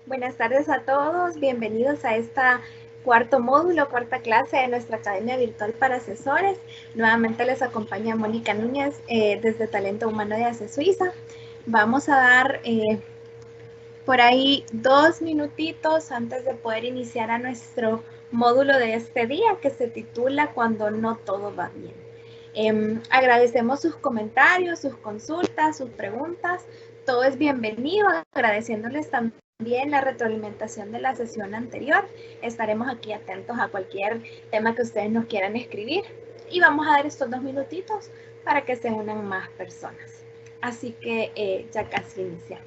Buenas tardes a todos, bienvenidos a esta cuarto módulo, cuarta clase de nuestra Academia Virtual para Asesores. Nuevamente les acompaña Mónica Núñez desde Talento Humano de ACE Suiza. Vamos a dar por ahí 2 minutitos antes de poder iniciar a nuestro módulo de este día que se titula Cuando no todo va bien. Agradecemos sus comentarios, sus consultas, sus preguntas. Todo es bienvenido, agradeciéndoles también la retroalimentación de la sesión anterior. Estaremos aquí atentos a cualquier tema que ustedes nos quieran escribir. Y vamos a dar estos 2 minutitos para que se unan más personas. Así que ya casi iniciamos.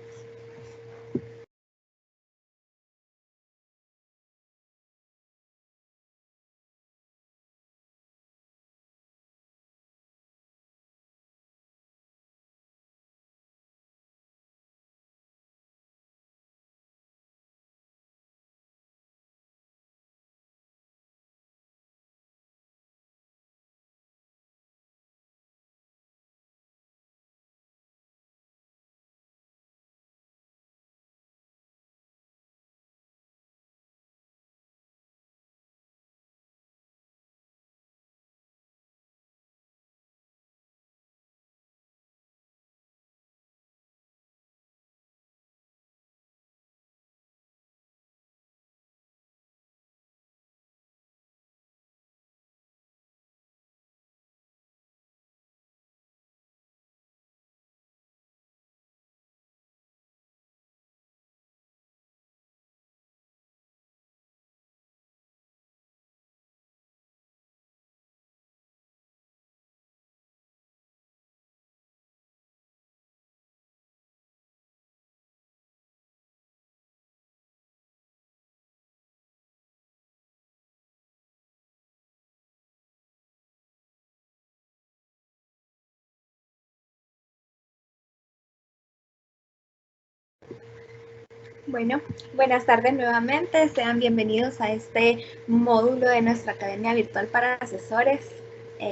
Bueno, buenas tardes nuevamente. Sean bienvenidos a este módulo de nuestra Academia Virtual para Asesores,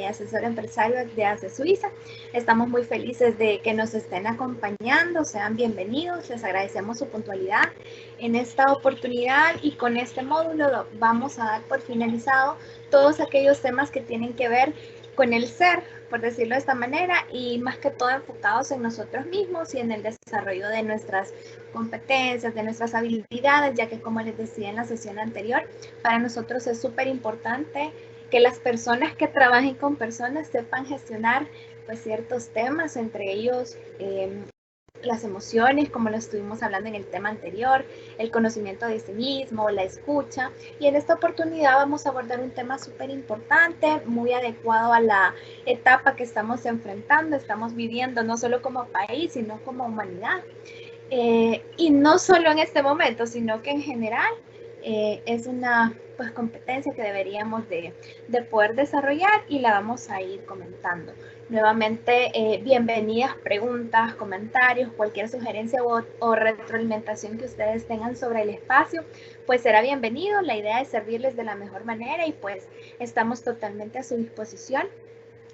Asesor Empresario de ACE Suiza. Estamos muy felices de que nos estén acompañando. Sean bienvenidos. Les agradecemos su puntualidad en esta oportunidad y con este módulo vamos a dar por finalizado todos aquellos temas que tienen que ver con el ser, por decirlo de esta manera, y más que todo enfocados en nosotros mismos y en el desarrollo de nuestras competencias, de nuestras habilidades, ya que como les decía en la sesión anterior, para nosotros es súper importante que las personas que trabajen con personas sepan gestionar pues ciertos temas, entre ellos las emociones, como lo estuvimos hablando en el tema anterior, el conocimiento de sí mismo, la escucha. Y en esta oportunidad vamos a abordar un tema súper importante, muy adecuado a la etapa que estamos enfrentando, estamos viviendo, no solo como país, sino como humanidad. Y no solo en este momento, sino que en general es una pues, competencia que deberíamos de poder desarrollar y la vamos a ir comentando. Nuevamente, bienvenidas preguntas, comentarios, cualquier sugerencia o retroalimentación que ustedes tengan sobre el espacio, pues será bienvenido. La idea es servirles de la mejor manera y pues estamos totalmente a su disposición.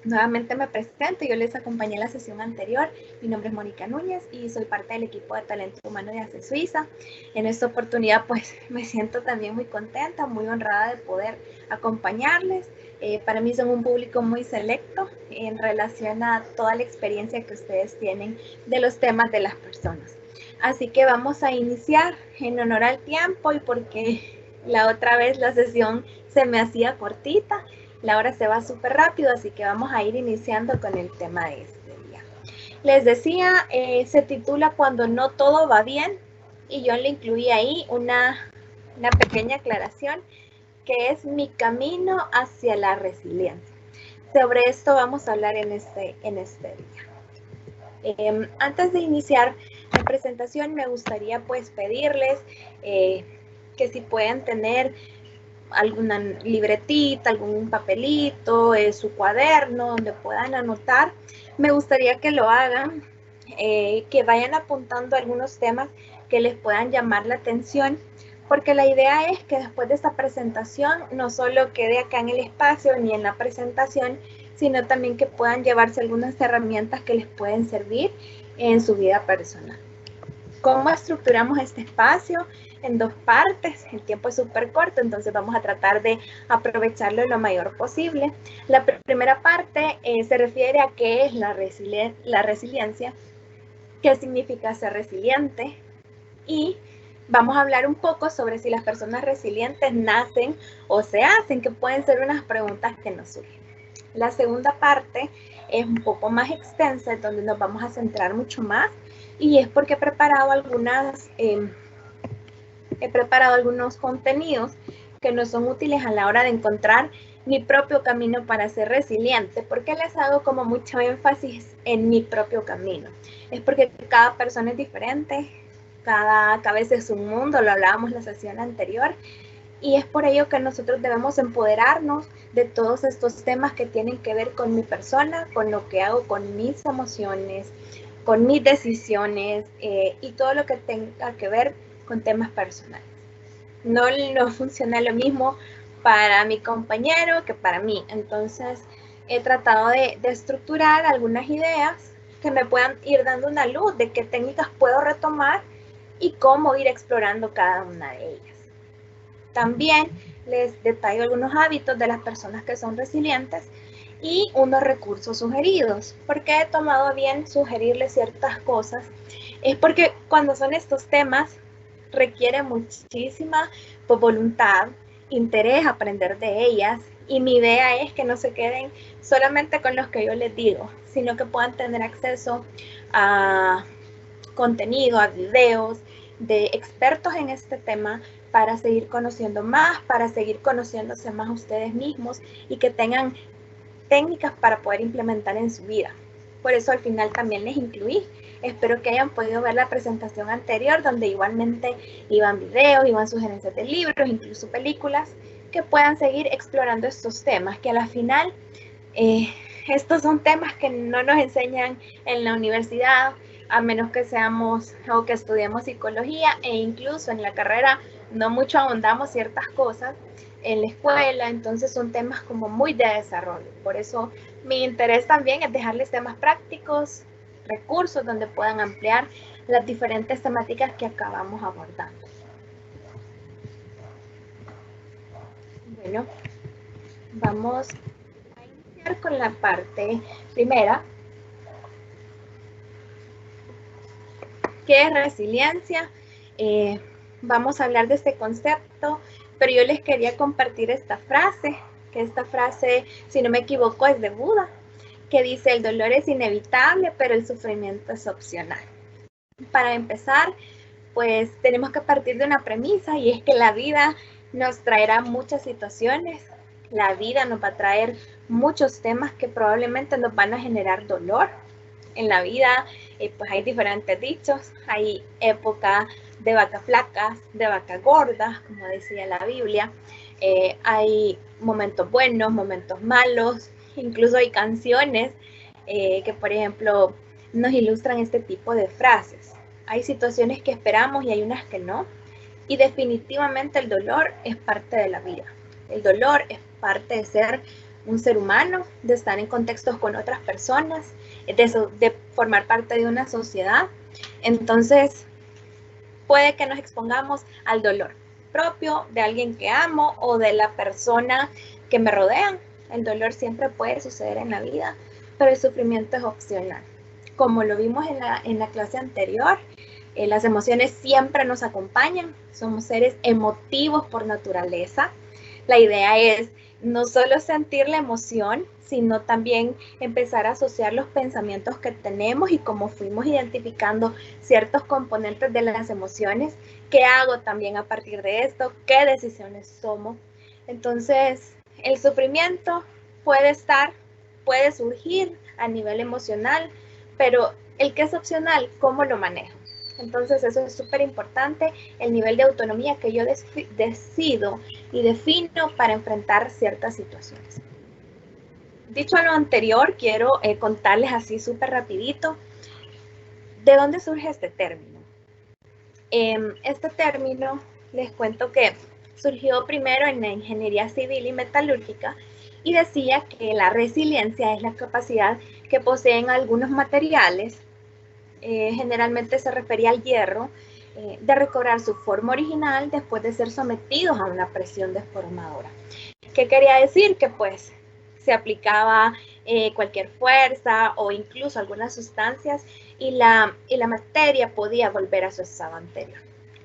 Nuevamente me presento, yo les acompañé en la sesión anterior. Mi nombre es Mónica Núñez y soy parte del equipo de Talento Humano de ACE Suiza. En esta oportunidad pues me siento también muy contenta, muy honrada de poder acompañarles. Para mí son un público muy selecto en relación a toda la experiencia que ustedes tienen de los temas de las personas. Así que vamos a iniciar en honor al tiempo y porque la otra vez la sesión se me hacía cortita. La hora se va súper rápido, así que vamos a ir iniciando con el tema de este día. Les decía, se titula Cuando no todo va bien, y yo le incluí ahí una pequeña aclaración, que es mi camino hacia la resiliencia. Sobre esto vamos a hablar en este día. Antes de iniciar la presentación, me gustaría pues pedirles que si pueden tener alguna libretita, algún papelito, su cuaderno donde puedan anotar. Me gustaría que lo hagan, que vayan apuntando algunos temas que les puedan llamar la atención, porque la idea es que después de esta presentación no solo quede acá en el espacio ni en la presentación, sino también que puedan llevarse algunas herramientas que les pueden servir en su vida personal. ¿Cómo estructuramos este espacio? En 2 partes, el tiempo es súper corto, entonces vamos a tratar de aprovecharlo lo mayor posible. La primera parte se refiere a qué es la resiliencia, qué significa ser resiliente, y vamos a hablar un poco sobre si las personas resilientes nacen o se hacen, que pueden ser unas preguntas que nos surgen. La segunda parte es un poco más extensa, donde nos vamos a centrar mucho más, y es porque he preparado algunos contenidos que nos son útiles a la hora de encontrar mi propio camino para ser resiliente. ¿Por qué les hago como mucho énfasis en mi propio camino? Es porque cada persona es diferente, cada cabeza es un mundo, lo hablábamos en la sesión anterior, y es por ello que nosotros debemos empoderarnos de todos estos temas que tienen que ver con mi persona, con lo que hago, con mis emociones, con mis decisiones y todo lo que tenga que ver con temas personales. No funciona lo mismo para mi compañero que para mí. Entonces, he tratado de estructurar algunas ideas que me puedan ir dando una luz de qué técnicas puedo retomar y cómo ir explorando cada una de ellas. También les detallo algunos hábitos de las personas que son resilientes y unos recursos sugeridos. ¿Por qué he tomado bien sugerirles ciertas cosas? Es porque cuando son estos temas requiere muchísima voluntad, interés aprender de ellas, y mi idea es que no se queden solamente con los que yo les digo, sino que puedan tener acceso a contenido, a videos de expertos en este tema para seguir conociendo más, para seguir conociéndose más ustedes mismos y que tengan técnicas para poder implementar en su vida. Por eso al final también les incluí. Espero que hayan podido ver la presentación anterior, donde igualmente iban videos, iban sugerencias de libros, incluso películas, que puedan seguir explorando estos temas, que a la final estos son temas que no nos enseñan en la universidad, a menos que seamos o que estudiemos psicología, e incluso en la carrera no mucho ahondamos ciertas cosas en la escuela, entonces son temas como muy de desarrollo. Por eso mi interés también es dejarles temas prácticos, recursos donde puedan ampliar las diferentes temáticas que acabamos abordando. Bueno, vamos a iniciar con la parte primera. ¿Qué es resiliencia? Vamos a hablar de este concepto, pero yo les quería compartir esta frase, que esta frase, si no me equivoco, es de Buda, que dice: el dolor es inevitable, pero el sufrimiento es opcional. Para empezar, pues tenemos que partir de una premisa, y es que la vida nos traerá muchas situaciones, la vida nos va a traer muchos temas que probablemente nos van a generar dolor. En la vida, pues hay diferentes dichos, hay época de vacas flacas, de vacas gordas, como decía la Biblia, hay momentos buenos, momentos malos, incluso hay canciones que, por ejemplo, nos ilustran este tipo de frases. Hay situaciones que esperamos y hay unas que no, y definitivamente el dolor es parte de la vida. El dolor es parte de ser un ser humano, de estar en contextos con otras personas, de formar parte de una sociedad. Entonces, puede que nos expongamos al dolor propio de alguien que amo o de la persona que me rodea. El dolor siempre puede suceder en la vida, pero el sufrimiento es opcional. Como lo vimos en la clase anterior, las emociones siempre nos acompañan, somos seres emotivos por naturaleza. La idea es no solo sentir la emoción, sino también empezar a asociar los pensamientos que tenemos y cómo fuimos identificando ciertos componentes de las emociones. ¿Qué hago también a partir de esto? ¿Qué decisiones tomo? Entonces, el sufrimiento puede surgir a nivel emocional, pero el que es opcional, ¿cómo lo manejo? Entonces eso es súper importante, el nivel de autonomía que yo decido y defino para enfrentar ciertas situaciones. Dicho lo anterior, quiero contarles así súper rapidito de dónde surge este término. Este término, les cuento que surgió primero en la ingeniería civil y metalúrgica, y decía que la resiliencia es la capacidad que poseen algunos materiales generalmente se refería al hierro, de recobrar su forma original después de ser sometidos a una presión deformadora. ¿Qué quería decir? Que pues se aplicaba cualquier fuerza o incluso algunas sustancias y la materia podía volver a su estado anterior.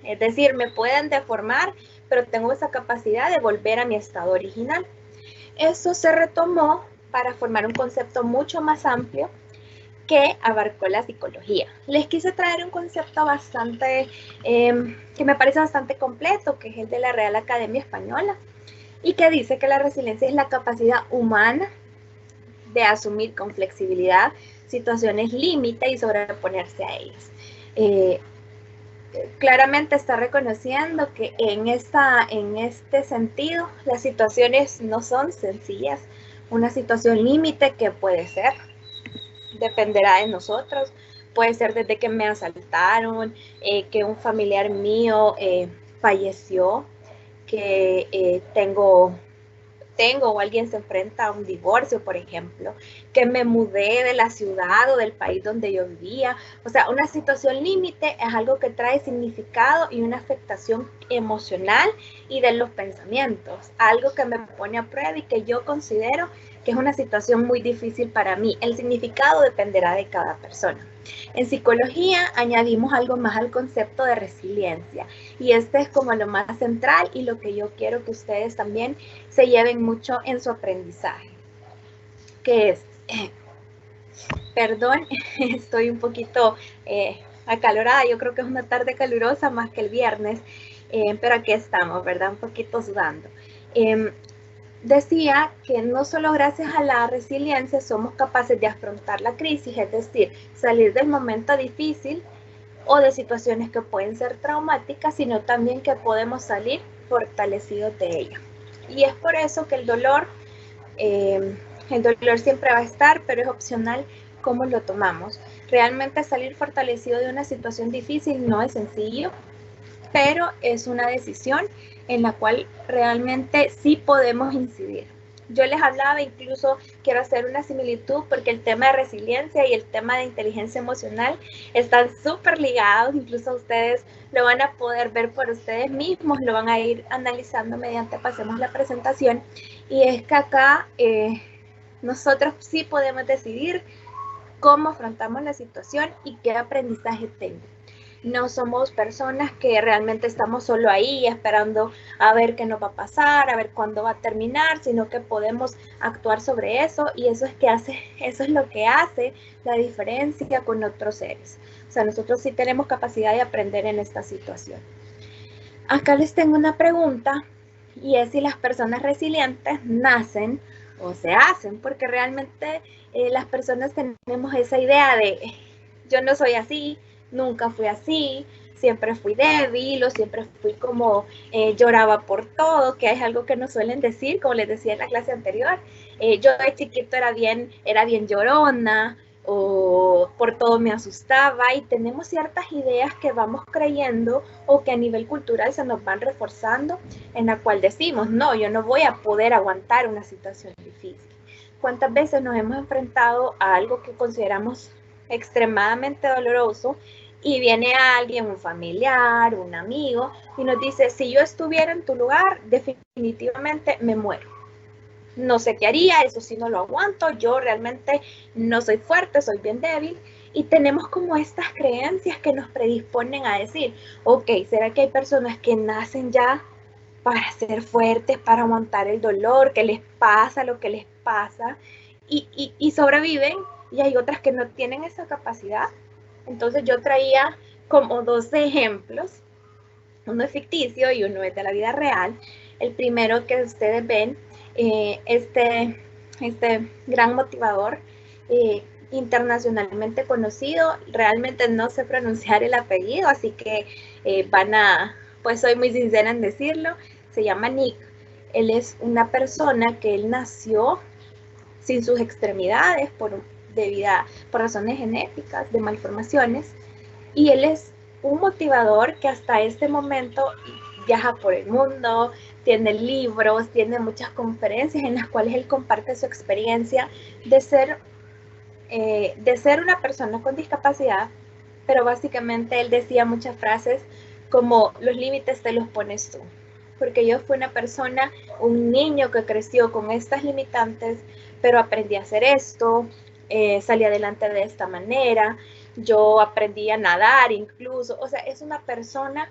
Es decir, me pueden deformar, pero tengo esa capacidad de volver a mi estado original. Eso se retomó para formar un concepto mucho más amplio que abarcó la psicología. Les quise traer un concepto bastante, que me parece bastante completo, que es el de la Real Academia Española, y que dice que la resiliencia es la capacidad humana de asumir con flexibilidad situaciones límite y sobreponerse a ellas. Claramente está reconociendo que en este sentido las situaciones no son sencillas. Una situación límite que puede ser, dependerá de nosotros, puede ser desde que me asaltaron, que un familiar mío falleció, que tengo o alguien se enfrenta a un divorcio, por ejemplo, que me mudé de la ciudad o del país donde yo vivía. O sea, una situación límite es algo que trae significado y una afectación emocional y de los pensamientos, algo que me pone a prueba y que yo considero que es una situación muy difícil para mí. El significado dependerá de cada persona. En psicología añadimos algo más al concepto de resiliencia y este es como lo más central y lo que yo quiero que ustedes también se lleven mucho en su aprendizaje, que es, perdón, estoy un poquito acalorada, yo creo que es una tarde calurosa más que el viernes, pero aquí estamos, ¿verdad? Un poquito sudando. Decía que no solo gracias a la resiliencia somos capaces de afrontar la crisis, es decir, salir del momento difícil o de situaciones que pueden ser traumáticas, sino también que podemos salir fortalecidos de ella. Y es por eso que el dolor siempre va a estar, pero es opcional cómo lo tomamos. Realmente salir fortalecido de una situación difícil no es sencillo, pero es una decisión en la cual realmente sí podemos incidir. Yo les hablaba, incluso quiero hacer una similitud porque el tema de resiliencia y el tema de inteligencia emocional están súper ligados, incluso ustedes lo van a poder ver por ustedes mismos, lo van a ir analizando mediante pasemos la presentación, y es que acá nosotros sí podemos decidir cómo afrontamos la situación y qué aprendizaje tengo. No somos personas que realmente estamos solo ahí esperando a ver qué nos va a pasar, a ver cuándo va a terminar, sino que podemos actuar sobre eso y eso es lo que hace la diferencia con otros seres. O sea, nosotros sí tenemos capacidad de aprender en esta situación. Acá les tengo una pregunta y es si las personas resilientes nacen o se hacen, porque realmente las personas tenemos esa idea de yo no soy así, nunca fui así, siempre fui débil o siempre fui como lloraba por todo, que es algo que nos suelen decir, como les decía en la clase anterior. Yo de chiquito era bien llorona o por todo me asustaba, y tenemos ciertas ideas que vamos creyendo o que a nivel cultural se nos van reforzando, en la cual decimos, no, yo no voy a poder aguantar una situación difícil. ¿Cuántas veces nos hemos enfrentado a algo que consideramos extremadamente doloroso y viene alguien, un familiar, un amigo, y nos dice, si yo estuviera en tu lugar, definitivamente me muero? No sé qué haría, eso sí no lo aguanto, yo realmente no soy fuerte, soy bien débil, y tenemos como estas creencias que nos predisponen a decir, ok, ¿será que hay personas que nacen ya para ser fuertes, para aguantar el dolor, que les pasa lo que les pasa y sobreviven, y hay otras que no tienen esa capacidad? Entonces yo traía como dos ejemplos, uno es ficticio y uno es de la vida real. El primero que ustedes ven, este gran motivador internacionalmente conocido, realmente no sé pronunciar el apellido, así que pues soy muy sincera en decirlo, se llama Nick. Él es una persona que él nació sin sus extremidades por razones genéticas, de malformaciones, y él es un motivador que hasta este momento viaja por el mundo, tiene libros, tiene muchas conferencias en las cuales él comparte su experiencia de ser una persona con discapacidad pero básicamente él decía muchas frases como los límites te los pones tú, porque yo fui una persona, un niño que creció con estas limitantes, pero aprendí a hacer esto, salí adelante de esta manera, yo aprendí a nadar incluso, o sea, es una persona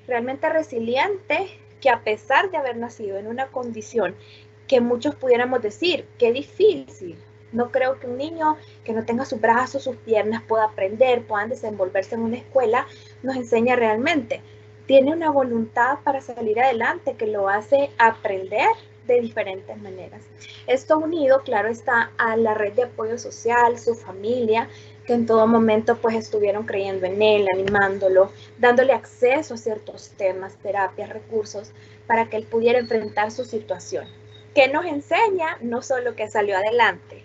realmente resiliente que a pesar de haber nacido en una condición que muchos pudiéramos decir, qué difícil, no creo que un niño que no tenga sus brazos, sus piernas pueda aprender, puedan desenvolverse en una escuela, nos enseña realmente. Tiene una voluntad para salir adelante que lo hace aprender de diferentes maneras. Esto unido, claro está, a la red de apoyo social, su familia, que en todo momento pues estuvieron creyendo en él, animándolo, dándole acceso a ciertos temas, terapias, recursos, para que él pudiera enfrentar su situación. Que nos enseña no solo que salió adelante,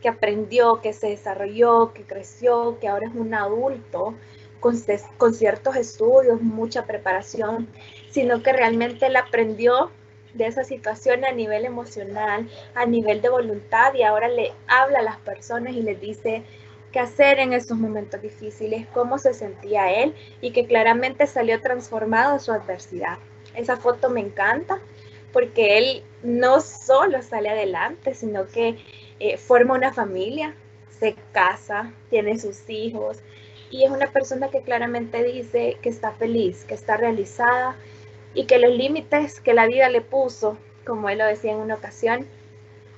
que aprendió, que se desarrolló, que creció, que ahora es un adulto con ciertos estudios, mucha preparación, sino que realmente él aprendió de esa situación a nivel emocional, a nivel de voluntad, y ahora le habla a las personas y les dice qué hacer en esos momentos difíciles, cómo se sentía él, y que claramente salió transformado de su adversidad. Esa foto me encanta porque él no solo sale adelante, sino que forma una familia, se casa, tiene sus hijos, y es una persona que claramente dice que está feliz, que está realizada, y que los límites que la vida le puso, como él lo decía en una ocasión,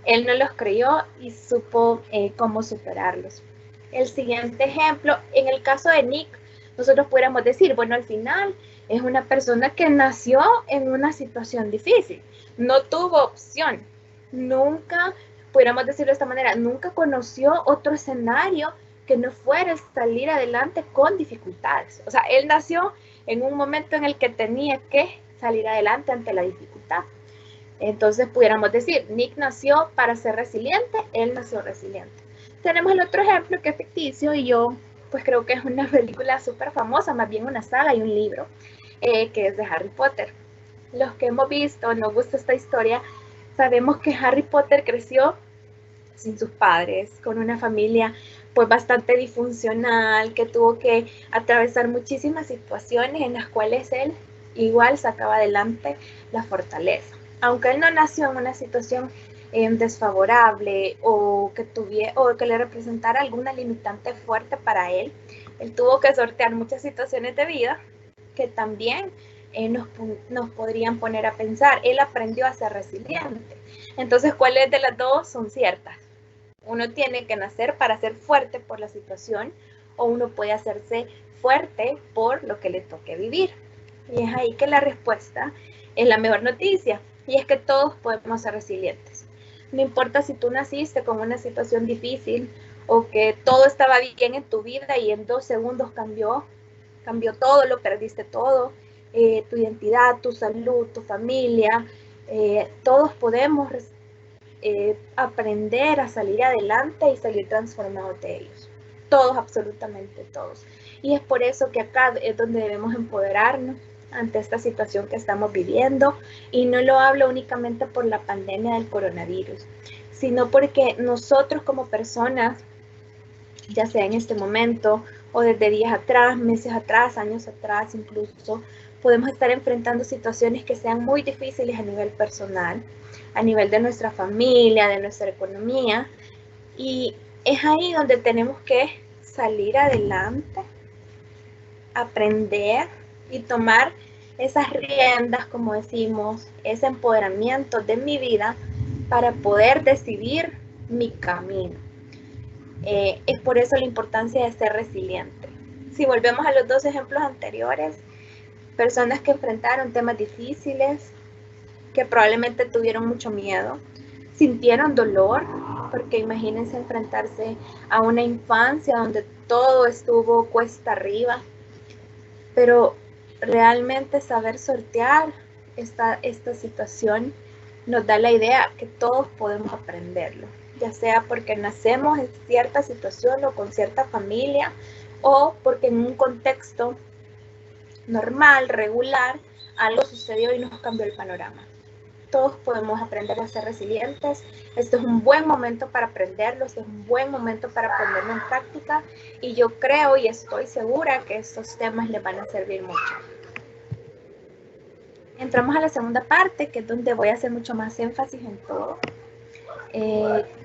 él no los creyó y supo cómo superarlos. El siguiente ejemplo, en el caso de Nick, nosotros pudiéramos decir, bueno, al final es una persona que nació en una situación difícil, no tuvo opción, nunca, pudiéramos decirlo de esta manera, nunca conoció otro escenario que no fuera el salir adelante con dificultades. O sea, él nació en un momento en el que tenía que salir adelante ante la dificultad. Entonces pudiéramos decir, Nick nació para ser resiliente, él nació resiliente. Tenemos el otro ejemplo que es ficticio y yo pues creo que es una película súper famosa, más bien una saga y un libro, que es de Harry Potter. Los que hemos visto, nos gusta esta historia, sabemos que Harry Potter creció sin sus padres, con una familia pues bastante disfuncional, que tuvo que atravesar muchísimas situaciones en las cuales él igual sacaba adelante la fortaleza. Aunque él no nació en una situación desfavorable o que le representara alguna limitante fuerte para él, él tuvo que sortear muchas situaciones de vida que también nos podrían poner a pensar. Él aprendió a ser resiliente. Entonces, ¿cuáles de las dos son ciertas? Uno tiene que nacer para ser fuerte por la situación o uno puede hacerse fuerte por lo que le toque vivir. Y es ahí que la respuesta es la mejor noticia, y es que todos podemos ser resilientes. No importa si tú naciste con una situación difícil o que todo estaba bien en tu vida y en 2 segundos cambió todo, lo perdiste todo, tu identidad, tu salud, tu familia, todos podemos aprender a salir adelante y salir transformados de ellos. Todos, absolutamente todos. Y es por eso que acá es donde debemos empoderarnos ante esta situación que estamos viviendo. Y no lo hablo únicamente por la pandemia del coronavirus, sino porque nosotros como personas, ya sea en este momento o desde días atrás, meses atrás, años atrás incluso, podemos estar enfrentando situaciones que sean muy difíciles a nivel personal, a nivel de nuestra familia, de nuestra economía, y es ahí donde tenemos que salir adelante, aprender y tomar esas riendas, como decimos, ese empoderamiento de mi vida para poder decidir mi camino. Es por eso la importancia de ser resiliente. Si volvemos a los dos ejemplos anteriores, personas que enfrentaron temas difíciles, que probablemente tuvieron mucho miedo, sintieron dolor, porque imagínense enfrentarse a una infancia donde todo estuvo cuesta arriba, pero realmente saber sortear esta situación nos da la idea que todos podemos aprenderlo, ya sea porque nacemos en cierta situación o con cierta familia, o porque en un contexto normal, regular, algo sucedió y nos cambió el panorama. todos podemos aprender a ser resilientes. Este es un buen momento para aprenderlo, este es un buen momento para ponerlo en práctica y yo creo y estoy segura que estos temas les van a servir mucho. Entramos a la segunda parte, que es donde voy a hacer mucho más énfasis en todo.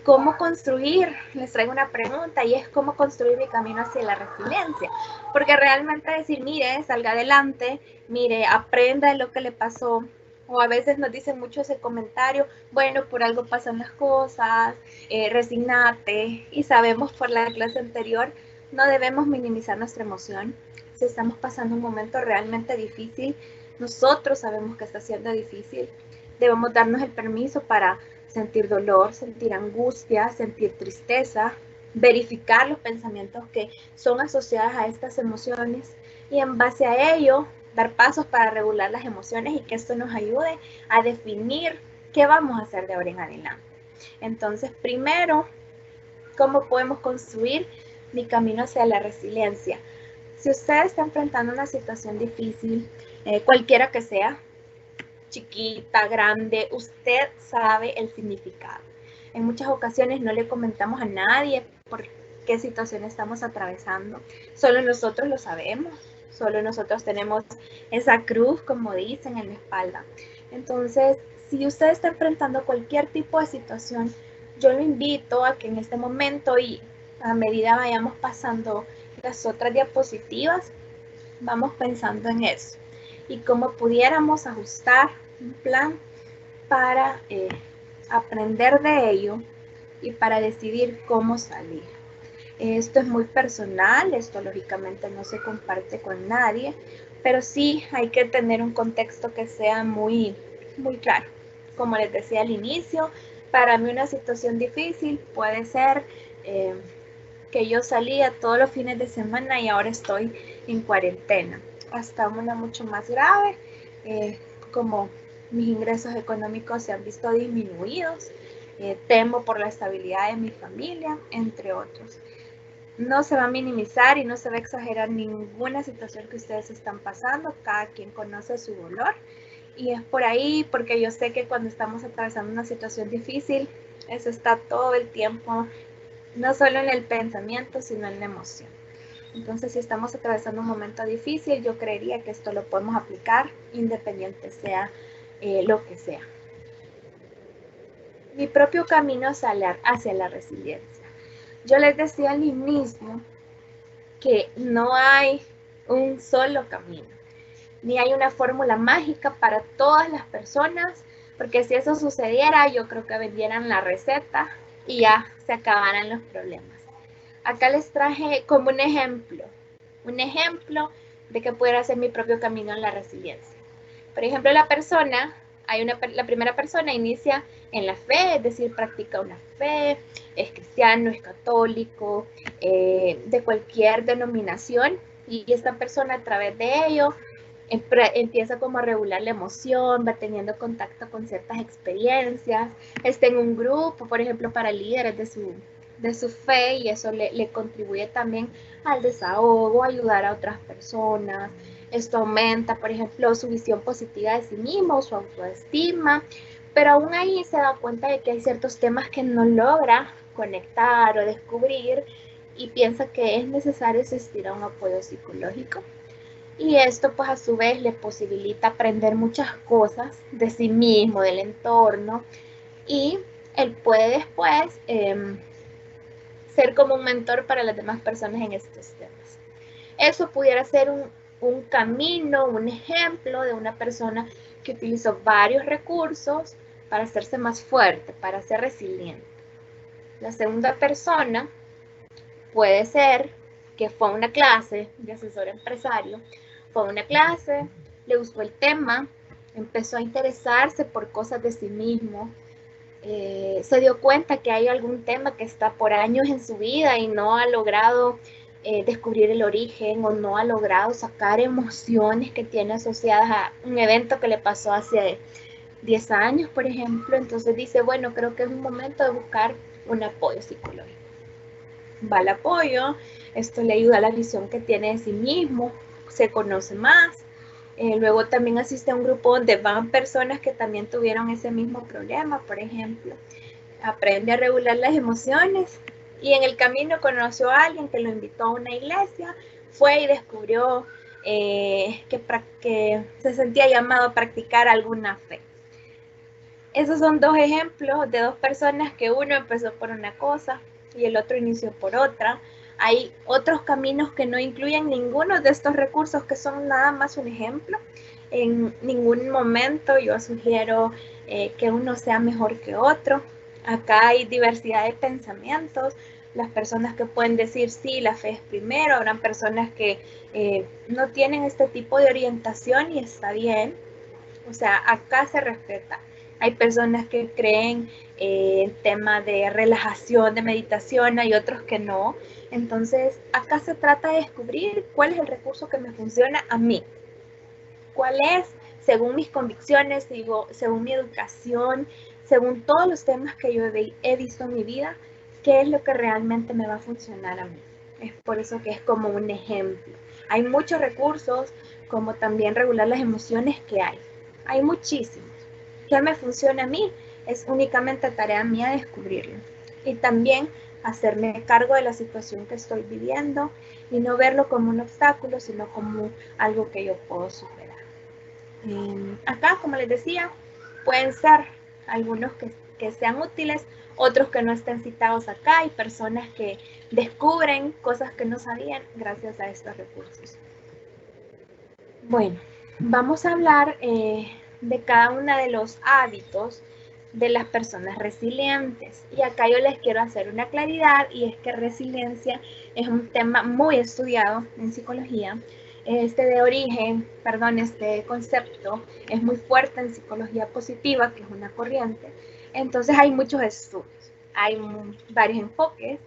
¿Cómo construir? Les traigo una pregunta y es cómo construir mi camino hacia la resiliencia. Porque realmente decir, mire, salga adelante, mire, aprenda de lo que le pasó. O a veces nos dicen mucho ese comentario, bueno, por algo pasan las cosas, resignate. Y sabemos por la clase anterior, no debemos minimizar nuestra emoción. Si estamos pasando un momento realmente difícil, nosotros sabemos que está siendo difícil. Debemos darnos el permiso para sentir dolor, sentir angustia, sentir tristeza, verificar los pensamientos que son asociados a estas emociones y en base a ello dar pasos para regular las emociones y que esto nos ayude a definir qué vamos a hacer de ahora en adelante. Entonces, primero, ¿cómo podemos construir mi camino hacia la resiliencia? Si usted está enfrentando una situación difícil, cualquiera que sea, chiquita, grande, usted sabe el significado. En muchas ocasiones no le comentamos a nadie por qué situación estamos atravesando. Solo nosotros lo sabemos. Solo nosotros tenemos esa cruz, como dicen, en la espalda. Entonces, si usted está enfrentando cualquier tipo de situación, yo lo invito a que en este momento y a medida vayamos pasando las otras diapositivas, vamos pensando en eso y cómo pudiéramos ajustar un plan para aprender de ello y para decidir cómo salir. Esto es muy personal, esto lógicamente no se comparte con nadie, pero sí hay que tener un contexto que sea muy claro. Como les decía al inicio, para mí una situación difícil puede ser que yo salía todos los fines de semana y ahora estoy en cuarentena. Hasta una mucho más grave, como mis ingresos económicos se han visto disminuidos, temo por la estabilidad de mi familia, entre otros. No se va a minimizar y no se va a exagerar ninguna situación que ustedes están pasando, cada quien conoce su dolor y es por ahí porque yo sé que cuando estamos atravesando una situación difícil, eso está todo el tiempo, no solo en el pensamiento, sino en la emoción. Entonces, si estamos atravesando un momento difícil, yo creería que esto lo podemos aplicar independiente sea lo que sea. Mi propio camino hacia la resiliencia. Yo les decía al inicio que no hay un solo camino, ni hay una fórmula mágica para todas las personas, porque si eso sucediera, yo creo que vendieran la receta y ya se acabaran los problemas. Acá les traje como un ejemplo de que pudiera ser mi propio camino en la resiliencia. Por ejemplo, la primera persona inicia en la fe, es decir, practica una fe, es cristiano, es católico, de cualquier denominación, y esta persona a través de ello empieza como a regular la emoción, va teniendo contacto con ciertas experiencias, está en un grupo, por ejemplo, para líderes de su fe y eso le contribuye también al desahogo, ayudar a otras personas. Esto aumenta, por ejemplo, su visión positiva de sí mismo, su autoestima, pero aún ahí se da cuenta de que hay ciertos temas que no logra conectar o descubrir y piensa que es necesario asistir a un apoyo psicológico. Y esto pues a su vez le posibilita aprender muchas cosas de sí mismo, del entorno, y él puede después ser como un mentor para las demás personas en estos temas. Eso pudiera ser un camino, un ejemplo de una persona que utilizó varios recursos para hacerse más fuerte, para ser resiliente. La segunda persona puede ser que fue a una clase de asesor empresario, fue a una clase, le gustó el tema, empezó a interesarse por cosas de sí mismo, se dio cuenta que hay algún tema que está por años en su vida y no ha logrado descubrir el origen o no ha logrado sacar emociones que tiene asociadas a un evento que le pasó hace 10 años, por ejemplo. Entonces dice, bueno, creo que es un momento de buscar un apoyo psicológico. Va al apoyo, esto le ayuda a la visión que tiene de sí mismo, se conoce más Luego también asistí a un grupo donde van personas que también tuvieron ese mismo problema, por ejemplo. Aprende a regular las emociones y en el camino conoció a alguien que lo invitó a una iglesia, fue y descubrió que se sentía llamado a practicar alguna fe. Esos son dos ejemplos de dos personas que uno empezó por una cosa y el otro inició por otra. Hay otros caminos que no incluyen ninguno de estos recursos que son nada más un ejemplo. En ningún momento yo sugiero que uno sea mejor que otro. Acá hay diversidad de pensamientos. Las personas que pueden decir sí, la fe es primero, habrán personas que no tienen este tipo de orientación y está bien. O sea, acá se respeta. Hay personas que creen el tema de relajación, de meditación, hay otros que no. Entonces, acá se trata de descubrir cuál es el recurso que me funciona a mí. ¿Cuál es? Según mis convicciones, digo, según mi educación, según todos los temas que yo he visto en mi vida, qué es lo que realmente me va a funcionar a mí. Es por eso que es como un ejemplo. Hay muchos recursos, como también regular las emociones que hay. Hay muchísimos. ¿Qué me funciona a mí? Es únicamente tarea mía descubrirlo. Y también hacerme cargo de la situación que estoy viviendo y no verlo como un obstáculo, sino como algo que yo puedo superar. Acá, como les decía, pueden ser algunos que sean útiles, otros que no estén citados acá. Hay personas que descubren cosas que no sabían gracias a estos recursos. Bueno, vamos a hablar de cada uno de los hábitos de las personas resilientes. Y acá yo les quiero hacer una claridad y es que resiliencia es un tema muy estudiado en psicología. Este concepto es muy fuerte en psicología positiva, que es una corriente. Entonces hay muchos estudios, hay varios enfoques.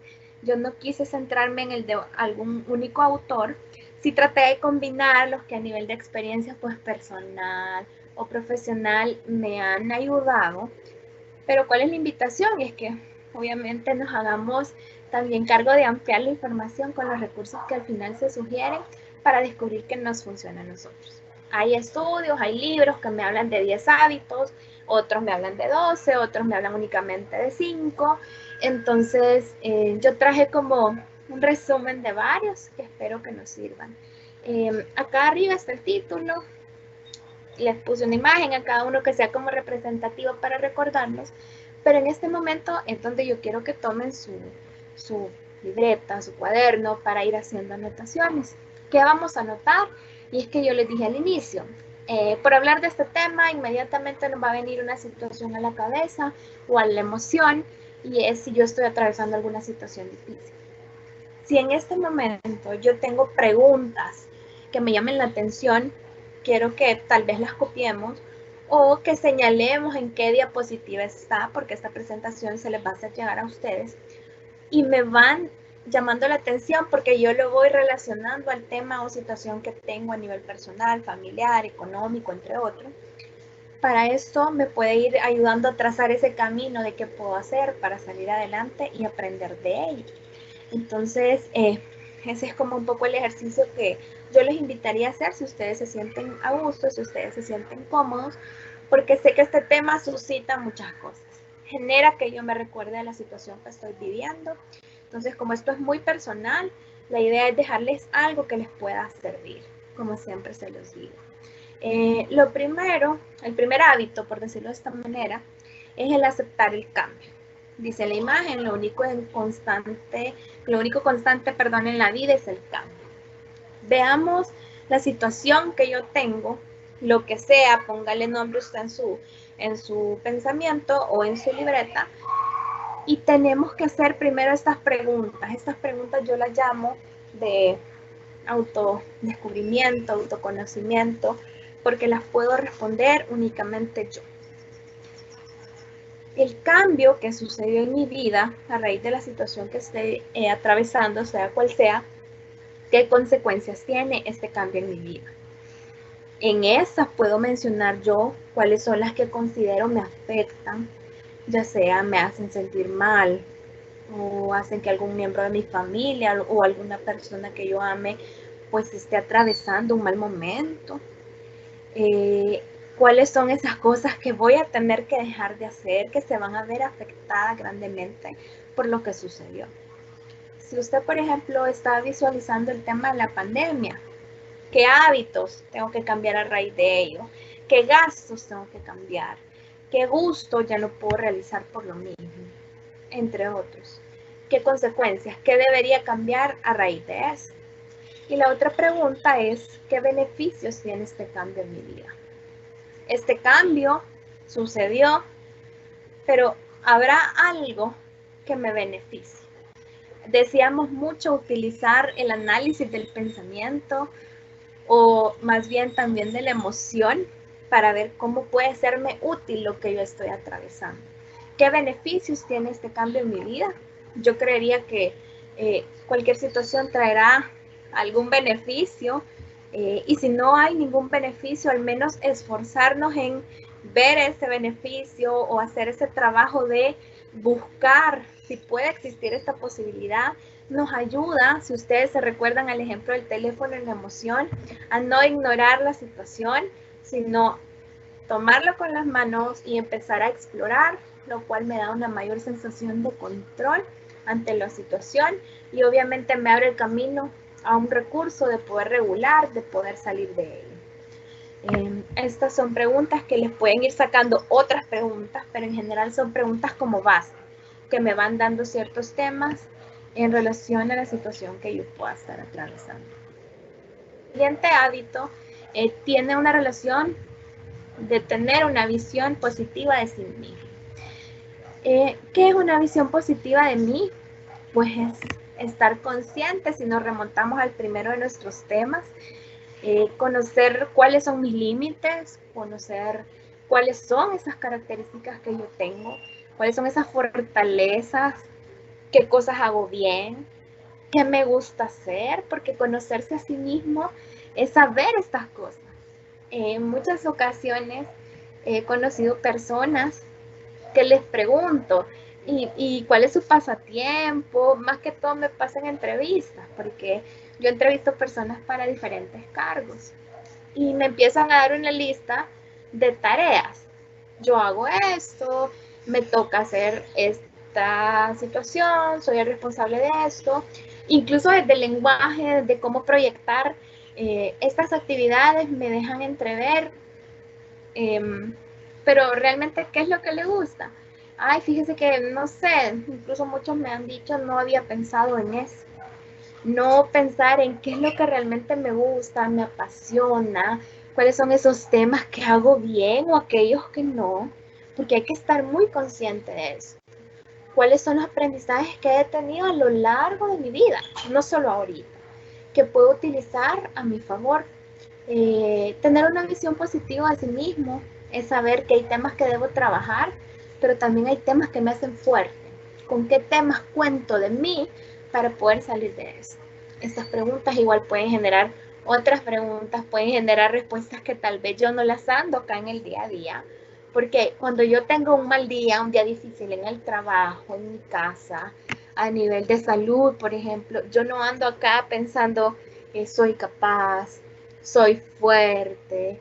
Yo no quise centrarme en el de algún único autor, sí traté de combinar los que a nivel de experiencia pues personal o profesional me han ayudado, pero ¿cuál es la invitación? Es que obviamente nos hagamos también cargo de ampliar la información con los recursos que al final se sugieren para descubrir qué nos funciona a nosotros. Hay estudios, hay libros que me hablan de 10 hábitos, otros me hablan de 12, otros me hablan únicamente de 5. Entonces, yo traje como un resumen de varios que espero que nos sirvan. Acá arriba está el título, les puse una imagen a cada uno que sea como representativo para recordarnos, pero en este momento es donde yo quiero que tomen su libreta, su cuaderno para ir haciendo anotaciones. ¿Qué vamos a anotar? Y es que yo les dije al inicio, por hablar de este tema, inmediatamente nos va a venir una situación a la cabeza o a la emoción, y es si yo estoy atravesando alguna situación difícil. Si en este momento yo tengo preguntas que me llamen la atención, quiero que tal vez las copiemos o que señalemos en qué diapositiva está, porque esta presentación se les va a hacer llegar a ustedes y me van llamando la atención porque yo lo voy relacionando al tema o situación que tengo a nivel personal, familiar, económico, entre otros. Para esto me puede ir ayudando a trazar ese camino de qué puedo hacer para salir adelante y aprender de ello. Entonces, ese es como un poco el ejercicio que yo les invitaría a hacer si ustedes se sienten a gusto, si ustedes se sienten cómodos, porque sé que este tema suscita muchas cosas. Genera que yo me recuerde de la situación que estoy viviendo. Entonces, como esto es muy personal, la idea es dejarles algo que les pueda servir, como siempre se los digo. Lo primero, el primer hábito, por decirlo de esta manera, es el aceptar el cambio. Dice la imagen, lo único constante en la vida es el cambio. Veamos la situación que yo tengo, lo que sea, póngale nombre usted en su pensamiento o en su libreta, y tenemos que hacer primero estas preguntas. Estas preguntas yo las llamo de autodescubrimiento, autoconocimiento, porque las puedo responder únicamente yo. El cambio que sucedió en mi vida a raíz de la situación que estoy atravesando, sea cual sea, ¿qué consecuencias tiene este cambio en mi vida? En esas puedo mencionar yo cuáles son las que considero me afectan, ya sea me hacen sentir mal o hacen que algún miembro de mi familia o alguna persona que yo ame pues esté atravesando un mal momento. cuáles son esas cosas que voy a tener que dejar de hacer, que se van a ver afectadas grandemente por lo que sucedió. Si usted, por ejemplo, está visualizando el tema de la pandemia, ¿qué hábitos tengo que cambiar a raíz de ello? ¿Qué gastos tengo que cambiar? ¿Qué gusto ya no puedo realizar por lo mismo? Entre otros. ¿Qué consecuencias? ¿Qué debería cambiar a raíz de eso? Y la otra pregunta es, ¿qué beneficios tiene este cambio en mi vida? Este cambio sucedió, pero ¿habrá algo que me beneficie? Decíamos mucho utilizar el análisis del pensamiento o más bien también de la emoción para ver cómo puede serme útil lo que yo estoy atravesando. ¿Qué beneficios tiene este cambio en mi vida? Yo creería que cualquier situación traerá algún beneficio y si no hay ningún beneficio, al menos esforzarnos en ver ese beneficio o hacer ese trabajo de buscar si puede existir esta posibilidad, nos ayuda, si ustedes se recuerdan al ejemplo del teléfono en la emoción, a no ignorar la situación, sino tomarlo con las manos y empezar a explorar, lo cual me da una mayor sensación de control ante la situación y obviamente me abre el camino a un recurso de poder regular, de poder salir de él. Estas son preguntas que les pueden ir sacando otras preguntas, pero en general son preguntas como base, que me van dando ciertos temas en relación a la situación que yo pueda estar atravesando. El siguiente hábito tiene una relación de tener una visión positiva de sí mismo. ¿Qué es una visión positiva de mí? Pues es estar consciente, si nos remontamos al primero de nuestros temas, conocer cuáles son mis límites, conocer cuáles son esas características que yo tengo, cuáles son esas fortalezas, qué cosas hago bien, qué me gusta hacer, porque conocerse a sí mismo es saber estas cosas. En muchas ocasiones he conocido personas que les pregunto, ¿y cuál es su pasatiempo? Más que todo me pasan entrevistas, porque yo entrevisto personas para diferentes cargos y me empiezan a dar una lista de tareas. Yo hago esto, me toca hacer esta situación, soy el responsable de esto, incluso desde el lenguaje, de cómo proyectar estas actividades me dejan entrever, pero realmente, ¿qué es lo que le gusta? Ay, fíjese que no sé, incluso muchos me han dicho, no había pensado en eso. No pensar en qué es lo que realmente me gusta, me apasiona, cuáles son esos temas que hago bien o aquellos que no, porque hay que estar muy consciente de eso. Cuáles son los aprendizajes que he tenido a lo largo de mi vida, no solo ahorita, que puedo utilizar a mi favor. Tener una visión positiva de sí mismo es saber que hay temas que debo trabajar, pero también hay temas que me hacen fuerte. ¿Con qué temas cuento de mí para poder salir de eso? Estas preguntas igual pueden generar otras preguntas, pueden generar respuestas que tal vez yo no las ando acá en el día a día. Porque cuando yo tengo un mal día, un día difícil en el trabajo, en mi casa, a nivel de salud, por ejemplo, yo no ando acá pensando, soy capaz, soy fuerte,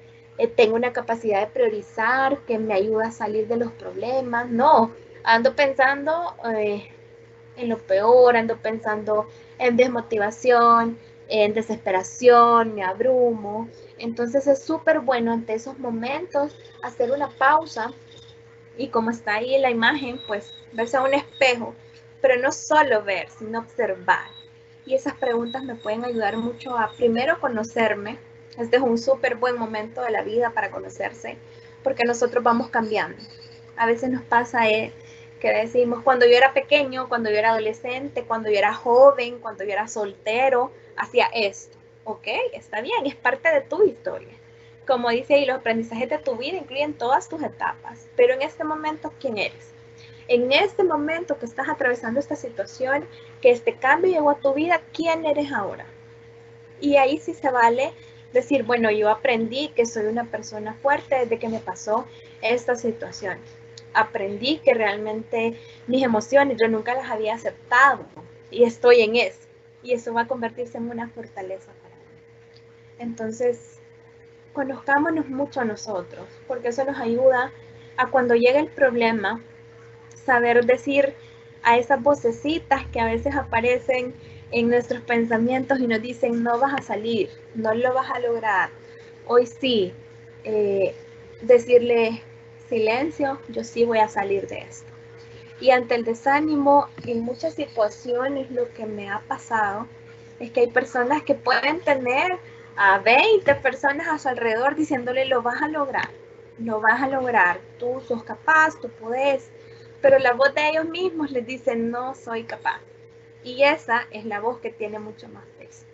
tengo una capacidad de priorizar que me ayuda a salir de los problemas. No, ando pensando en lo peor, ando pensando en desmotivación, en desesperación, me abrumo. Entonces es súper bueno ante esos momentos hacer una pausa y como está ahí en la imagen, pues verse a un espejo, pero no solo ver, sino observar. Y esas preguntas me pueden ayudar mucho a primero conocerme. Este es un súper buen momento de la vida para conocerse, porque nosotros vamos cambiando. A veces nos pasa que decimos, cuando yo era pequeño, cuando yo era adolescente, cuando yo era joven, cuando yo era soltero, hacía esto. Ok, está bien, es parte de tu historia. Como dice ahí, los aprendizajes de tu vida incluyen todas tus etapas, pero en este momento, ¿quién eres? En este momento que estás atravesando esta situación, que este cambio llegó a tu vida, ¿quién eres ahora? Y ahí sí se vale decir, bueno, yo aprendí que soy una persona fuerte desde que me pasó esta situación. Aprendí que realmente mis emociones yo nunca las había aceptado y estoy en eso. Y eso va a convertirse en una fortaleza para mí. Entonces, conozcámonos mucho a nosotros, porque eso nos ayuda a cuando llegue el problema, saber decir a esas vocecitas que a veces aparecen en nuestros pensamientos y nos dicen, no vas a salir, no lo vas a lograr. Hoy sí, decirle, silencio, yo sí voy a salir de esto. Y ante el desánimo, en muchas situaciones lo que me ha pasado es que hay personas que pueden tener a 20 personas a su alrededor diciéndole lo vas a lograr, tú sos capaz, tú podés, pero la voz de ellos mismos les dice no soy capaz. Y esa es la voz que tiene mucho más peso.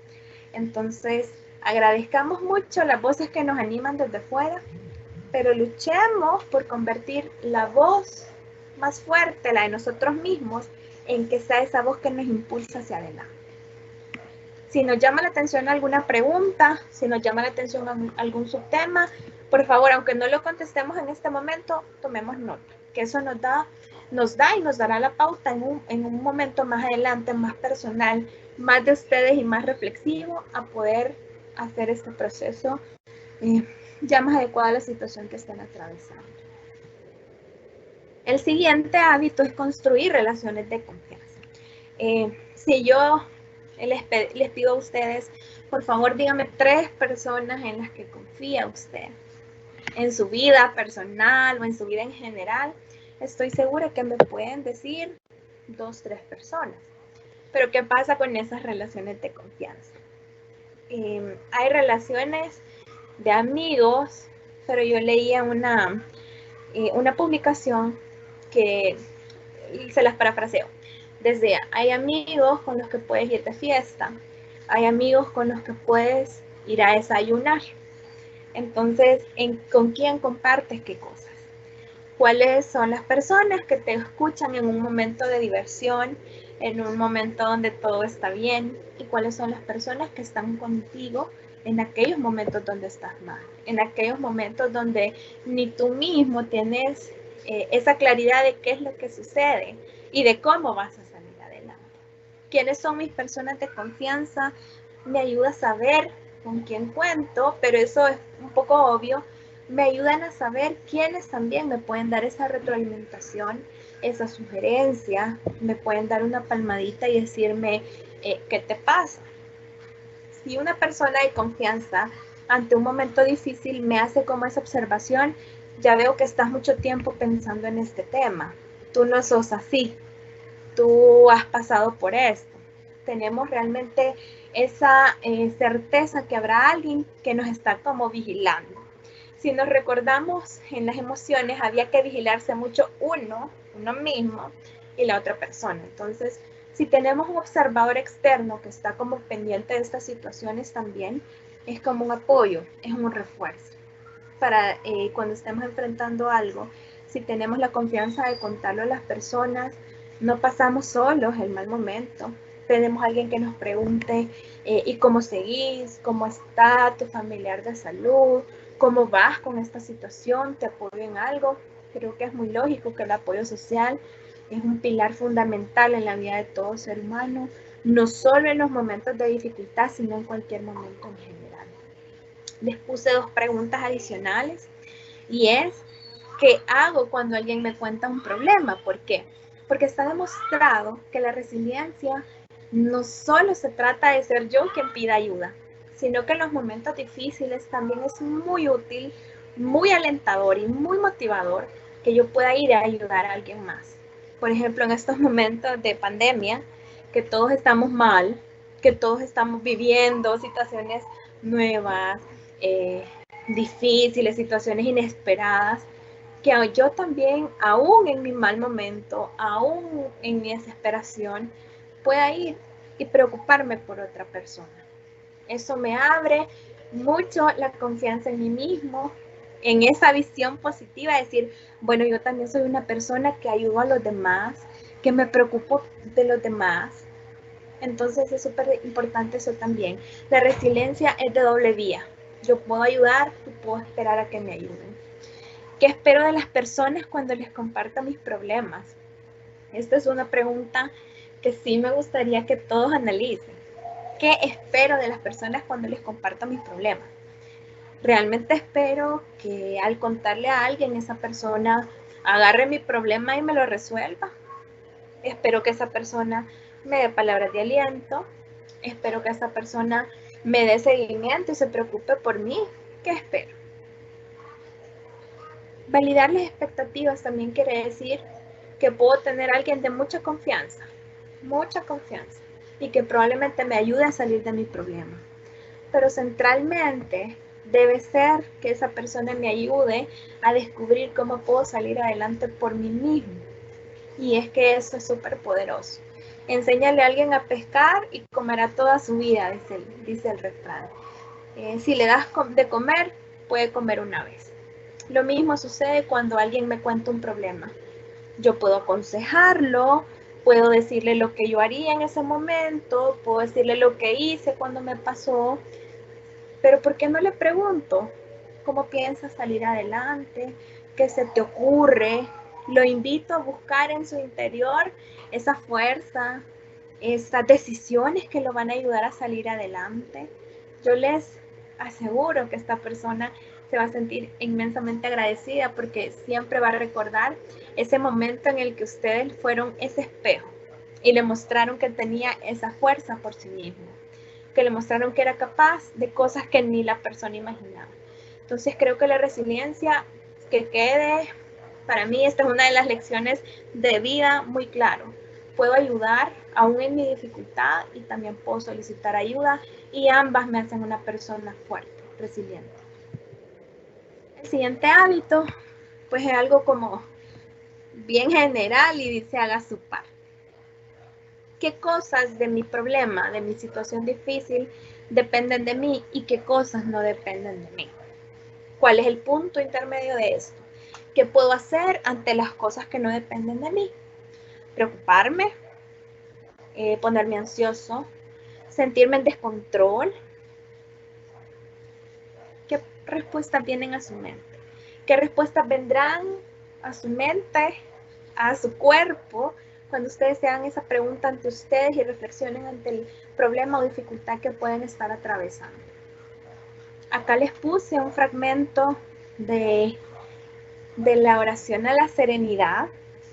Entonces, agradezcamos mucho las voces que nos animan desde fuera, pero luchemos por convertir la voz más fuerte, la de nosotros mismos, en que sea esa voz que nos impulsa hacia adelante. Si nos llama la atención alguna pregunta, si nos llama la atención algún subtema, por favor, aunque no lo contestemos en este momento, tomemos nota, que eso nos da y nos dará la pauta en un momento más adelante, más personal, más de ustedes y más reflexivo, a poder hacer este proceso ya más adecuado a la situación que estén atravesando. El siguiente hábito es construir relaciones de confianza. Si yo les pido a ustedes, por favor díganme 3 personas en las que confía usted, en su vida personal o en su vida en general. Estoy segura que me pueden decir 2, 3 personas. Pero ¿qué pasa con esas relaciones de confianza? Hay relaciones de amigos, pero yo leía una publicación que se las parafraseo. Decía, hay amigos con los que puedes ir de fiesta, hay amigos con los que puedes ir a desayunar. Entonces, ¿con quién compartes qué cosas? ¿Cuáles son las personas que te escuchan en un momento de diversión, en un momento donde todo está bien? ¿Y cuáles son las personas que están contigo en aquellos momentos donde estás mal? En aquellos momentos donde ni tú mismo tienes esa claridad de qué es lo que sucede y de cómo vas a salir adelante. ¿Quiénes son mis personas de confianza? Me ayuda a saber con quién cuento, pero eso es un poco obvio. Me ayudan a saber quiénes también me pueden dar esa retroalimentación, esa sugerencia, me pueden dar una palmadita y decirme, ¿qué te pasa? Si una persona de confianza ante un momento difícil me hace como esa observación, ya veo que estás mucho tiempo pensando en este tema. Tú no sos así, tú has pasado por esto. Tenemos realmente esa certeza que habrá alguien que nos está como vigilando. Si nos recordamos en las emociones, había que vigilarse mucho uno mismo y la otra persona. Entonces, si tenemos un observador externo que está como pendiente de estas situaciones también, es como un apoyo, es un refuerzo. Para cuando estemos enfrentando algo, si tenemos la confianza de contarlo a las personas, no pasamos solos el mal momento. Tenemos a alguien que nos pregunte, ¿y cómo seguís? ¿Cómo está tu familiar de salud? ¿Cómo vas con esta situación? ¿Te apoyo en algo? Creo que es muy lógico que el apoyo social es un pilar fundamental en la vida de todo ser humano, no solo en los momentos de dificultad, sino en cualquier momento en general. Les puse 2 preguntas adicionales y es, ¿qué hago cuando alguien me cuenta un problema? ¿Por qué? Porque está demostrado que la resiliencia no solo se trata de ser yo quien pida ayuda, sino que en los momentos difíciles también es muy útil, muy alentador y muy motivador que yo pueda ir a ayudar a alguien más. Por ejemplo, en estos momentos de pandemia, que todos estamos mal, que todos estamos viviendo situaciones nuevas, difíciles, situaciones inesperadas, que yo también, aún en mi mal momento, aún en mi desesperación, pueda ir y preocuparme por otra persona. Eso me abre mucho la confianza en mí mismo, en esa visión positiva, de decir, bueno, yo también soy una persona que ayudo a los demás, que me preocupo de los demás. Entonces es súper importante eso también. La resiliencia es de doble vía. Yo puedo ayudar y puedo esperar a que me ayuden. ¿Qué espero de las personas cuando les comparto mis problemas? Esta es una pregunta que sí me gustaría que todos analicen. ¿Qué espero de las personas cuando les comparto mis problemas? Realmente espero que al contarle a alguien, esa persona agarre mi problema y me lo resuelva. Espero que esa persona me dé palabras de aliento. Espero que esa persona me dé seguimiento y se preocupe por mí. ¿Qué espero? Validar las expectativas también quiere decir que puedo tener a alguien de mucha confianza, y que probablemente me ayude a salir de mi problema. Pero centralmente debe ser que esa persona me ayude a descubrir cómo puedo salir adelante por mí mismo. Y es que eso es súper poderoso. Enséñale a alguien a pescar y comerá toda su vida, dice el refrán. Si le das de comer, puede comer una vez. Lo mismo sucede cuando alguien me cuenta un problema. Yo puedo aconsejarlo, puedo decirle lo que yo haría en ese momento, puedo decirle lo que hice cuando me pasó, pero ¿por qué no le pregunto cómo piensas salir adelante? ¿Qué se te ocurre? Lo invito a buscar en su interior esa fuerza, esas decisiones que lo van a ayudar a salir adelante. Yo les aseguro que esta persona se va a sentir inmensamente agradecida porque siempre va a recordar ese momento en el que ustedes fueron ese espejo y le mostraron que tenía esa fuerza por sí mismo, que le mostraron que era capaz de cosas que ni la persona imaginaba. Entonces creo que la resiliencia que quede, para mí esta es una de las lecciones de vida muy claro. Puedo ayudar aún en mi dificultad y también puedo solicitar ayuda y ambas me hacen una persona fuerte, resiliente. El siguiente hábito pues es algo como bien general y dice haga su parte. ¿Qué cosas de mi problema, de mi situación difícil, dependen de mí y qué cosas no dependen de mí? ¿Cuál es el punto intermedio de esto? ¿Qué puedo hacer ante las cosas que no dependen de mí? Preocuparme, ponerme ansioso, sentirme en descontrol. ¿Qué respuestas vienen a su mente? ¿Qué respuestas vendrán a su mente, a su cuerpo, cuando ustedes se hagan esa pregunta ante ustedes y reflexionen ante el problema o dificultad que pueden estar atravesando? Acá les puse un fragmento de la oración a la serenidad,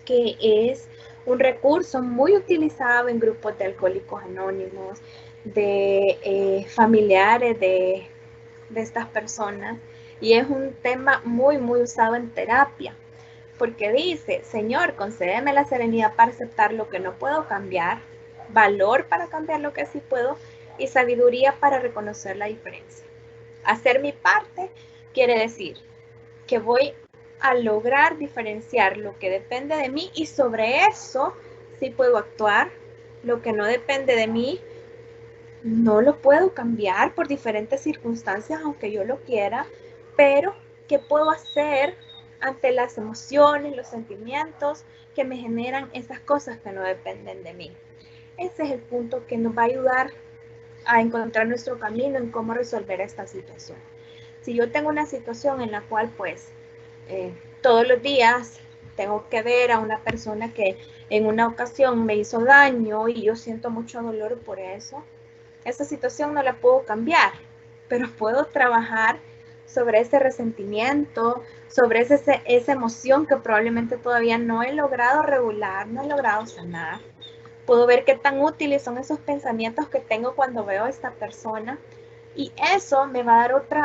que es un recurso muy utilizado en grupos de alcohólicos anónimos, de familiares de estas personas, y es un tema muy, muy usado en terapia, porque dice: Señor, concédeme la serenidad para aceptar lo que no puedo cambiar, valor para cambiar lo que sí puedo, y sabiduría para reconocer la diferencia. Hacer mi parte quiere decir que voy a lograr diferenciar lo que depende de mí y sobre eso sí puedo actuar. Lo que no depende de mí no lo puedo cambiar por diferentes circunstancias, aunque yo lo quiera, pero ¿qué puedo hacer ante las emociones, los sentimientos que me generan esas cosas que no dependen de mí? Ese es el punto que nos va a ayudar a encontrar nuestro camino en cómo resolver esta situación. Si yo tengo una situación en la cual pues todos los días tengo que ver a una persona que en una ocasión me hizo daño y yo siento mucho dolor por eso, esa situación no la puedo cambiar, pero puedo trabajar sobre ese resentimiento, sobre esa emoción que probablemente todavía no he logrado regular, no he logrado sanar. Puedo ver qué tan útiles son esos pensamientos que tengo cuando veo a esta persona, y eso me va a dar otro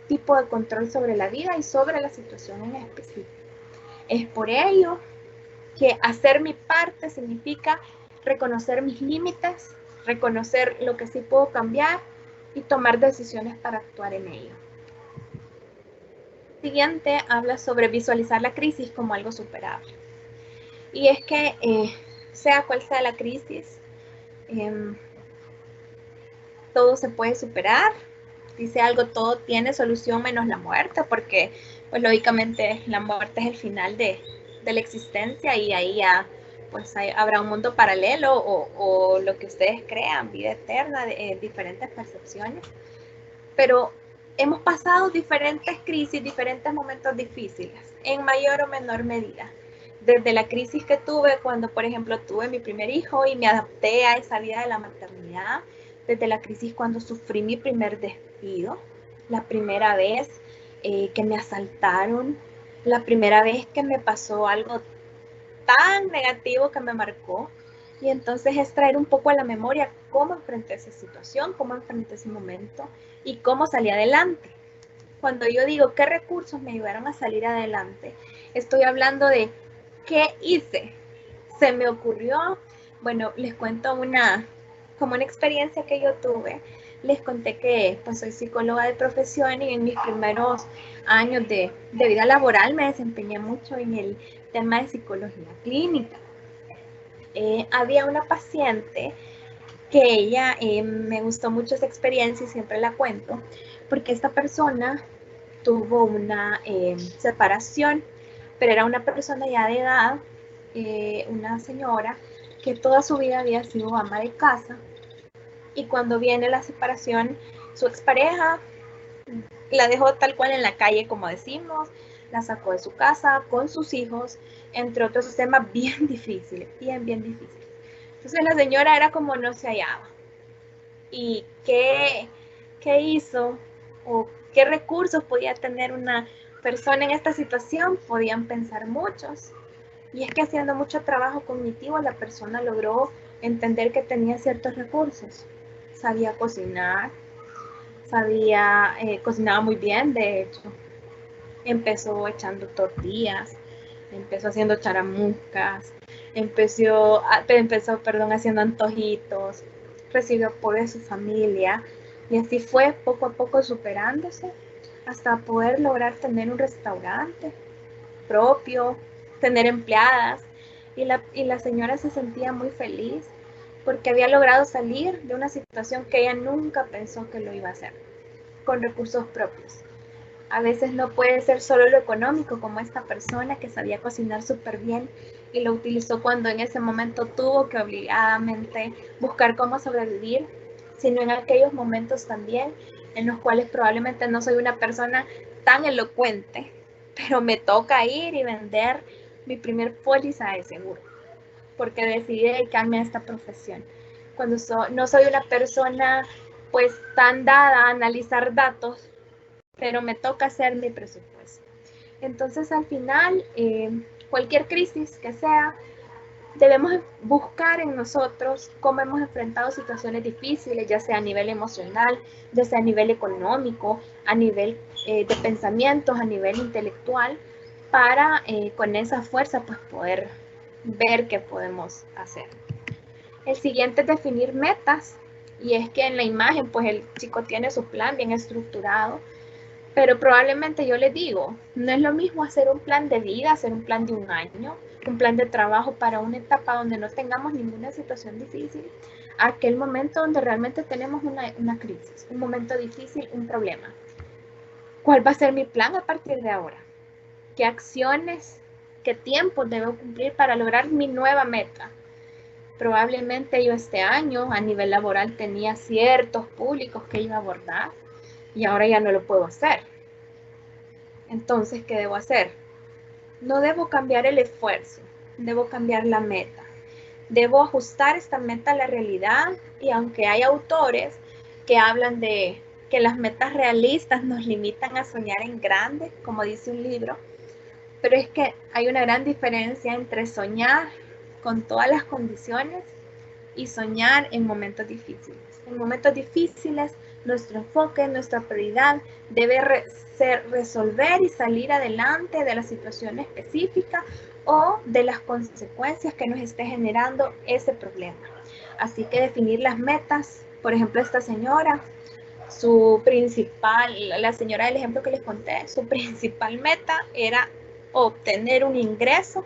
tipo de control sobre la vida y sobre la situación en específico. Es por ello que hacer mi parte significa reconocer mis límites, reconocer lo que sí puedo cambiar y tomar decisiones para actuar en ello. El siguiente habla sobre visualizar la crisis como algo superable. Y es que sea cual sea la crisis, todo se puede superar. Dice algo: todo tiene solución menos la muerte, porque pues lógicamente la muerte es el final de la existencia, y ahí ya pues habrá un mundo paralelo o lo que ustedes crean, vida eterna, diferentes percepciones. Pero hemos pasado diferentes crisis, diferentes momentos difíciles, en mayor o menor medida. Desde la crisis que tuve cuando, por ejemplo, tuve mi primer hijo y me adapté a esa vida de la maternidad, desde la crisis cuando sufrí mi primer despido, la primera vez que me asaltaron, la primera vez que me pasó algo tan negativo que me marcó. Y entonces es traer un poco a la memoria cómo enfrenté esa situación, cómo enfrenté ese momento y cómo salí adelante. Cuando yo digo qué recursos me ayudaron a salir adelante, estoy hablando de qué hice. Se me ocurrió, bueno, les cuento como una experiencia que yo tuve. Les conté que pues soy psicóloga de profesión y en mis primeros años de vida laboral me desempeñé mucho en el tema de psicología clínica. Había una paciente que ella me gustó mucho esa experiencia y siempre la cuento, porque esta persona tuvo una separación, pero era una persona ya de edad, una señora que toda su vida había sido ama de casa, y cuando viene la separación, su expareja la dejó tal cual en la calle, como decimos, la sacó de su casa con sus hijos, entre otros temas bien difíciles, bien difíciles. Entonces la señora era como no se hallaba. ¿Y qué hizo o qué recursos podía tener una persona en esta situación? Podían pensar muchos. Y es que haciendo mucho trabajo cognitivo la persona logró entender que tenía ciertos recursos. Sabía cocinar, cocinaba muy bien, de hecho. Empezó echando tortillas, empezó haciendo charamuscas, empezó haciendo antojitos, recibió apoyo de su familia y así fue poco a poco superándose hasta poder lograr tener un restaurante propio, tener empleadas y la señora se sentía muy feliz porque había logrado salir de una situación que ella nunca pensó que lo iba a hacer, con recursos propios. A veces no puede ser solo lo económico, como esta persona que sabía cocinar súper bien y lo utilizó cuando en ese momento tuvo que obligadamente buscar cómo sobrevivir, sino en aquellos momentos también en los cuales probablemente no soy una persona tan elocuente, pero me toca ir y vender mi primer póliza de seguro, porque decidí dedicarme a esta profesión. Cuando no soy una persona pues tan dada a analizar datos, pero me toca hacer mi presupuesto. Entonces, al final, cualquier crisis que sea, debemos buscar en nosotros cómo hemos enfrentado situaciones difíciles, ya sea a nivel emocional, ya sea a nivel económico, a nivel de pensamientos, a nivel intelectual, para con esa fuerza pues poder ver qué podemos hacer. El siguiente es definir metas, y es que en la imagen pues el chico tiene su plan bien estructurado, pero probablemente yo les digo, no es lo mismo hacer un plan de vida, hacer un plan de un año, un plan de trabajo para una etapa donde no tengamos ninguna situación difícil, a aquel momento donde realmente tenemos una crisis, un momento difícil, un problema. ¿Cuál va a ser mi plan a partir de ahora? ¿Qué acciones, qué tiempos debo cumplir para lograr mi nueva meta? Probablemente yo este año a nivel laboral tenía ciertos públicos que iba a abordar y ahora ya no lo puedo hacer. Entonces, ¿qué debo hacer? No debo cambiar el esfuerzo, debo cambiar la meta. Debo ajustar esta meta a la realidad y aunque hay autores que hablan de que las metas realistas nos limitan a soñar en grande, como dice un libro, pero es que hay una gran diferencia entre soñar con todas las condiciones y soñar en momentos difíciles. En momentos difíciles, nuestro enfoque, nuestra prioridad debe ser resolver y salir adelante de la situación específica o de las consecuencias que nos esté generando ese problema. Así que definir las metas, por ejemplo, esta señora, la señora del ejemplo que les conté, su principal meta era obtener un ingreso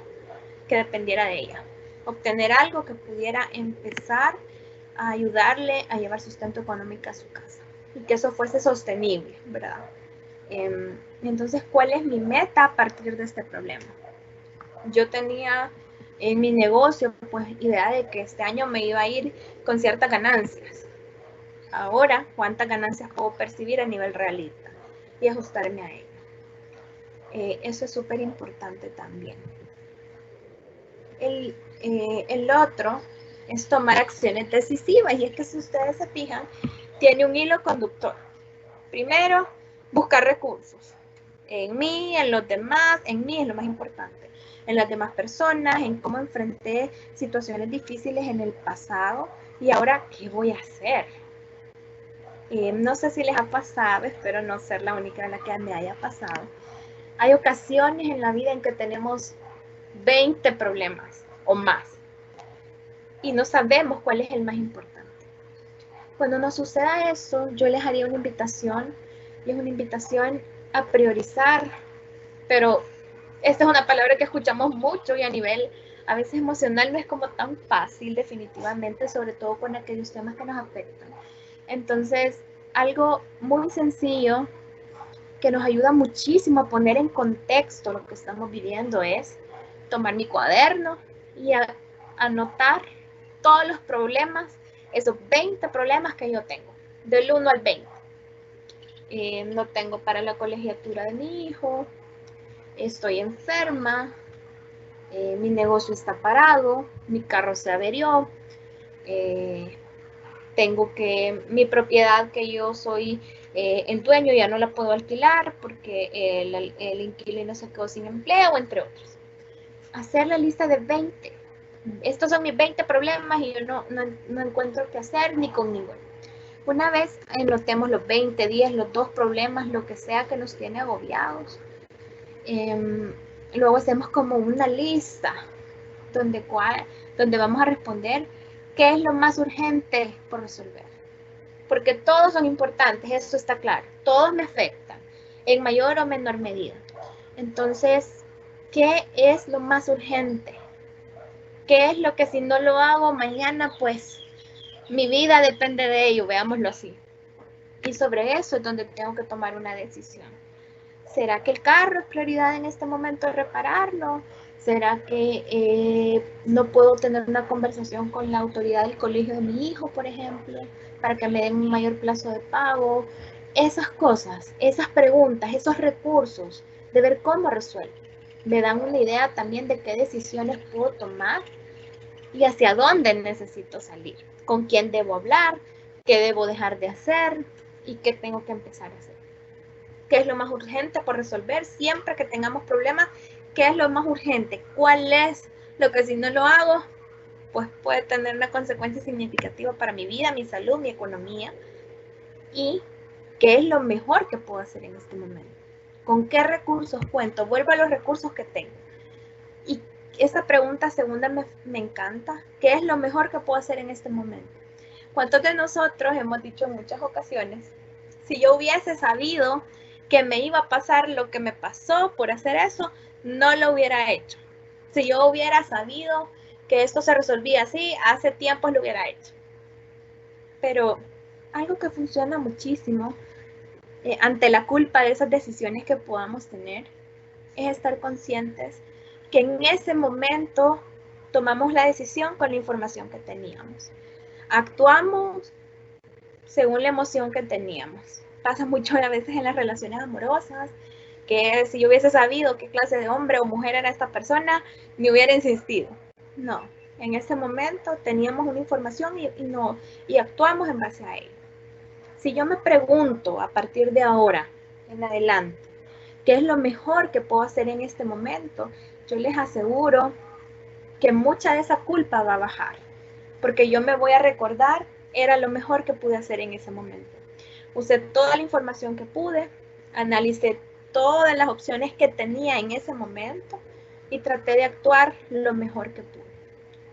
que dependiera de ella, obtener algo que pudiera empezar a ayudarle a llevar sustento económico a su casa y que eso fuese sostenible, ¿verdad? Entonces, ¿cuál es mi meta a partir de este problema? Yo tenía en mi negocio, pues, idea de que este año me iba a ir con ciertas ganancias. Ahora, ¿cuántas ganancias puedo percibir a nivel realista? Y ajustarme a ello. Eso es súper importante también. El otro es tomar acciones decisivas, y es que si ustedes se fijan, tiene un hilo conductor. Primero, buscar recursos. En mí, en los demás, en mí es lo más importante. En las demás personas, en cómo enfrenté situaciones difíciles en el pasado y ahora, ¿qué voy a hacer? No sé si les ha pasado, espero no ser la única en la que me haya pasado. Hay ocasiones en la vida en que tenemos 20 problemas o más y no sabemos cuál es el más importante. Cuando nos suceda eso, yo les haría una invitación, y es una invitación a priorizar, pero esta es una palabra que escuchamos mucho y a nivel a veces emocional no es como tan fácil definitivamente, sobre todo con aquellos temas que nos afectan. Entonces, algo muy sencillo que nos ayuda muchísimo a poner en contexto lo que estamos viviendo es tomar mi cuaderno y anotar todos los problemas, esos 20 problemas que yo tengo, del 1 al 20. No tengo para la colegiatura de mi hijo, estoy enferma, mi negocio está parado, mi carro se averió, tengo que mi propiedad que yo soy el dueño ya no la puedo alquilar porque el inquilino se quedó sin empleo, entre otros. Hacer la lista de 20. Estos son mis 20 problemas y yo no encuentro qué hacer ni con ninguno. Una vez anotemos los 20, 10, los 2 problemas, lo que sea que nos tiene agobiados, luego hacemos como una lista donde vamos a responder qué es lo más urgente por resolver. Porque todos son importantes, eso está claro. Todos me afectan, en mayor o menor medida. Entonces, ¿qué es lo más urgente? ¿Qué es lo que si no lo hago mañana, pues mi vida depende de ello, veámoslo así? Y sobre eso es donde tengo que tomar una decisión. ¿Será que el carro es prioridad en este momento de repararlo? ¿Será que no puedo tener una conversación con la autoridad del colegio de mi hijo, por ejemplo, para que me den un mayor plazo de pago? Esas cosas, esas preguntas, esos recursos, de ver cómo resuelvo, me dan una idea también de qué decisiones puedo tomar y hacia dónde necesito salir, con quién debo hablar, qué debo dejar de hacer y qué tengo que empezar a hacer. ¿Qué es lo más urgente por resolver? Siempre que tengamos problemas, ¿qué es lo más urgente? ¿Cuál es lo que si no lo hago, pues puede tener una consecuencia significativa para mi vida, mi salud, mi economía? ¿Y qué es lo mejor que puedo hacer en este momento? ¿Con qué recursos cuento? Vuelvo a los recursos que tengo. Y esa pregunta segunda me encanta. ¿Qué es lo mejor que puedo hacer en este momento? ¿Cuántos de nosotros hemos dicho en muchas ocasiones, si yo hubiese sabido que me iba a pasar lo que me pasó por hacer eso, no lo hubiera hecho? Si yo hubiera sabido que esto se resolvía así, hace tiempo lo hubiera hecho. Pero algo que funciona muchísimo ante la culpa de esas decisiones que podamos tener es estar conscientes que en ese momento tomamos la decisión con la información que teníamos. Actuamos según la emoción que teníamos. Pasa mucho a veces en las relaciones amorosas, que si yo hubiese sabido qué clase de hombre o mujer era esta persona, me hubiera insistido. No, en ese momento teníamos una información y actuamos en base a ello. Si yo me pregunto a partir de ahora en adelante, ¿qué es lo mejor que puedo hacer en este momento? Yo les aseguro que mucha de esa culpa va a bajar, porque yo me voy a recordar, era lo mejor que pude hacer en ese momento. Usé toda la información que pude, analicé todas las opciones que tenía en ese momento y traté de actuar lo mejor que pude.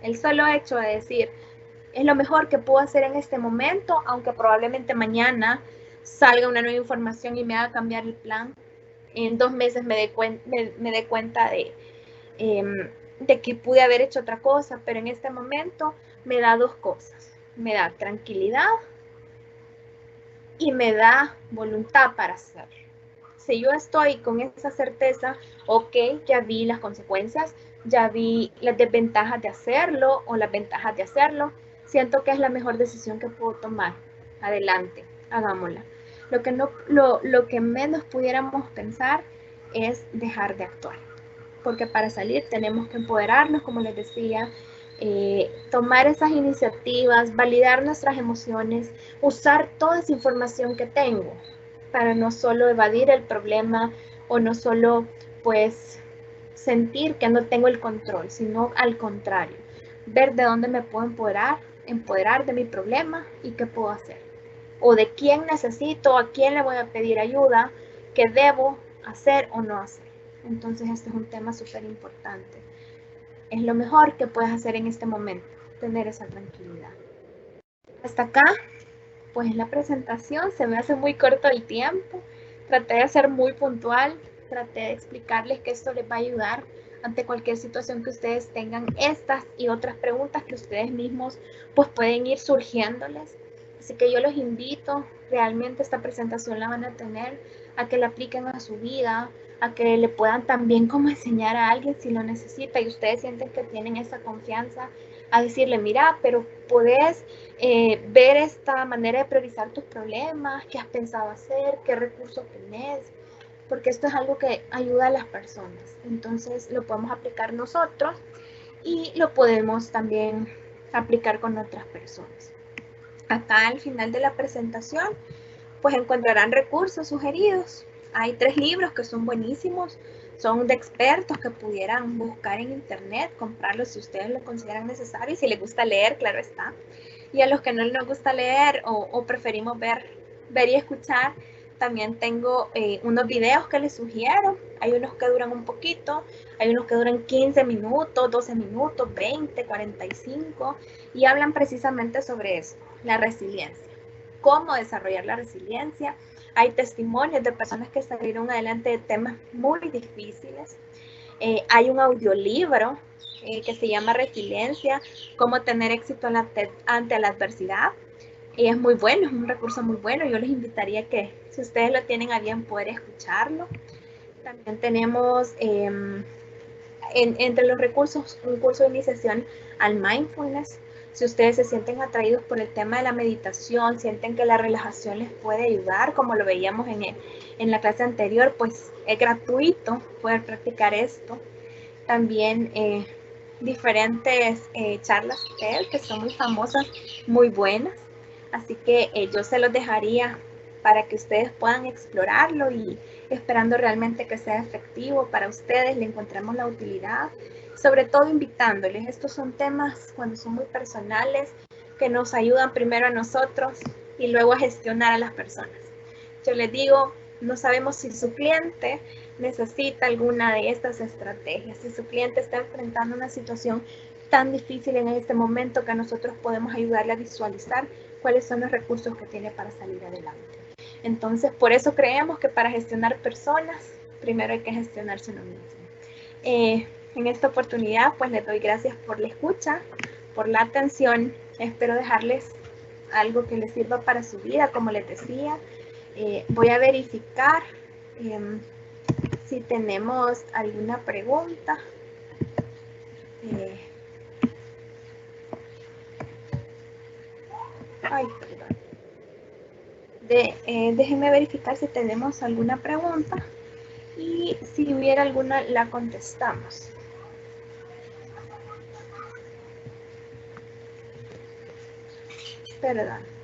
El solo hecho de decir, es lo mejor que puedo hacer en este momento, aunque probablemente mañana salga una nueva información y me haga cambiar el plan, en 2 meses me dé cuenta de que pude haber hecho otra cosa, pero en este momento me da 2 cosas. Me da tranquilidad y me da voluntad para hacerlo. Si yo estoy con esa certeza, ok, ya vi las consecuencias, ya vi las desventajas de hacerlo o las ventajas de hacerlo, siento que es la mejor decisión que puedo tomar. Adelante, hagámosla. Lo que menos pudiéramos pensar es dejar de actuar, porque para salir tenemos que empoderarnos, como les decía, tomar esas iniciativas, validar nuestras emociones, usar toda esa información que tengo para no solo evadir el problema o no solo pues sentir que no tengo el control, sino al contrario, ver de dónde me puedo empoderar de mi problema y qué puedo hacer. O de quién necesito, a quién le voy a pedir ayuda, qué debo hacer o no hacer. Entonces este es un tema súper importante. Es lo mejor que puedes hacer en este momento, tener esa tranquilidad. Hasta acá, pues la presentación se me hace muy corto el tiempo. Traté de ser muy puntual, traté de explicarles que esto les va a ayudar ante cualquier situación que ustedes tengan, estas y otras preguntas que ustedes mismos pues pueden ir surgiéndoles. Así que yo los invito, realmente esta presentación la van a tener, a que la apliquen a su vida, a que le puedan también como enseñar a alguien si lo necesita y ustedes sienten que tienen esa confianza, a decirle, mira, pero podés ver esta manera de priorizar tus problemas, qué has pensado hacer, qué recursos tenés, porque esto es algo que ayuda a las personas. Entonces lo podemos aplicar nosotros y lo podemos también aplicar con otras personas. Acá al final de la presentación, pues encontrarán recursos sugeridos. Hay 3 libros que son buenísimos, son de expertos que pudieran buscar en internet, comprarlos si ustedes lo consideran necesario y si les gusta leer, claro está. Y a los que no les gusta leer o preferimos ver y escuchar, también tengo unos videos que les sugiero. Hay unos que duran un poquito, hay unos que duran 15 minutos, 12 minutos, 20, 45 y hablan precisamente sobre eso, la resiliencia. Cómo desarrollar la resiliencia. Hay testimonios de personas que salieron adelante de temas muy difíciles. Hay un audiolibro que se llama Resiliencia, cómo tener éxito ante la adversidad. Y es muy bueno, es un recurso muy bueno. Yo les invitaría que, si ustedes lo tienen a bien, poder escucharlo. También tenemos entre los recursos un curso de iniciación al mindfulness. Si ustedes se sienten atraídos por el tema de la meditación, sienten que la relajación les puede ayudar, como lo veíamos en la clase anterior, pues es gratuito poder practicar esto. También diferentes charlas TED que son muy famosas, muy buenas. Así que yo se los dejaría para que ustedes puedan explorarlo y esperando realmente que sea efectivo para ustedes, le encontremos la utilidad, sobre todo invitándoles. Estos son temas cuando son muy personales que nos ayudan primero a nosotros y luego a gestionar a las personas. Yo les digo, no sabemos si su cliente necesita alguna de estas estrategias, si su cliente está enfrentando una situación tan difícil en este momento que nosotros podemos ayudarle a visualizar cuáles son los recursos que tiene para salir adelante. Entonces, por eso creemos que para gestionar personas, primero hay que gestionarse uno mismo. En esta oportunidad, pues les doy gracias por la escucha, por la atención. Espero dejarles algo que les sirva para su vida, como les decía. Voy a verificar si tenemos alguna pregunta. Ay, perdón. Déjenme verificar si tenemos alguna pregunta y si hubiera alguna la contestamos. Perdón.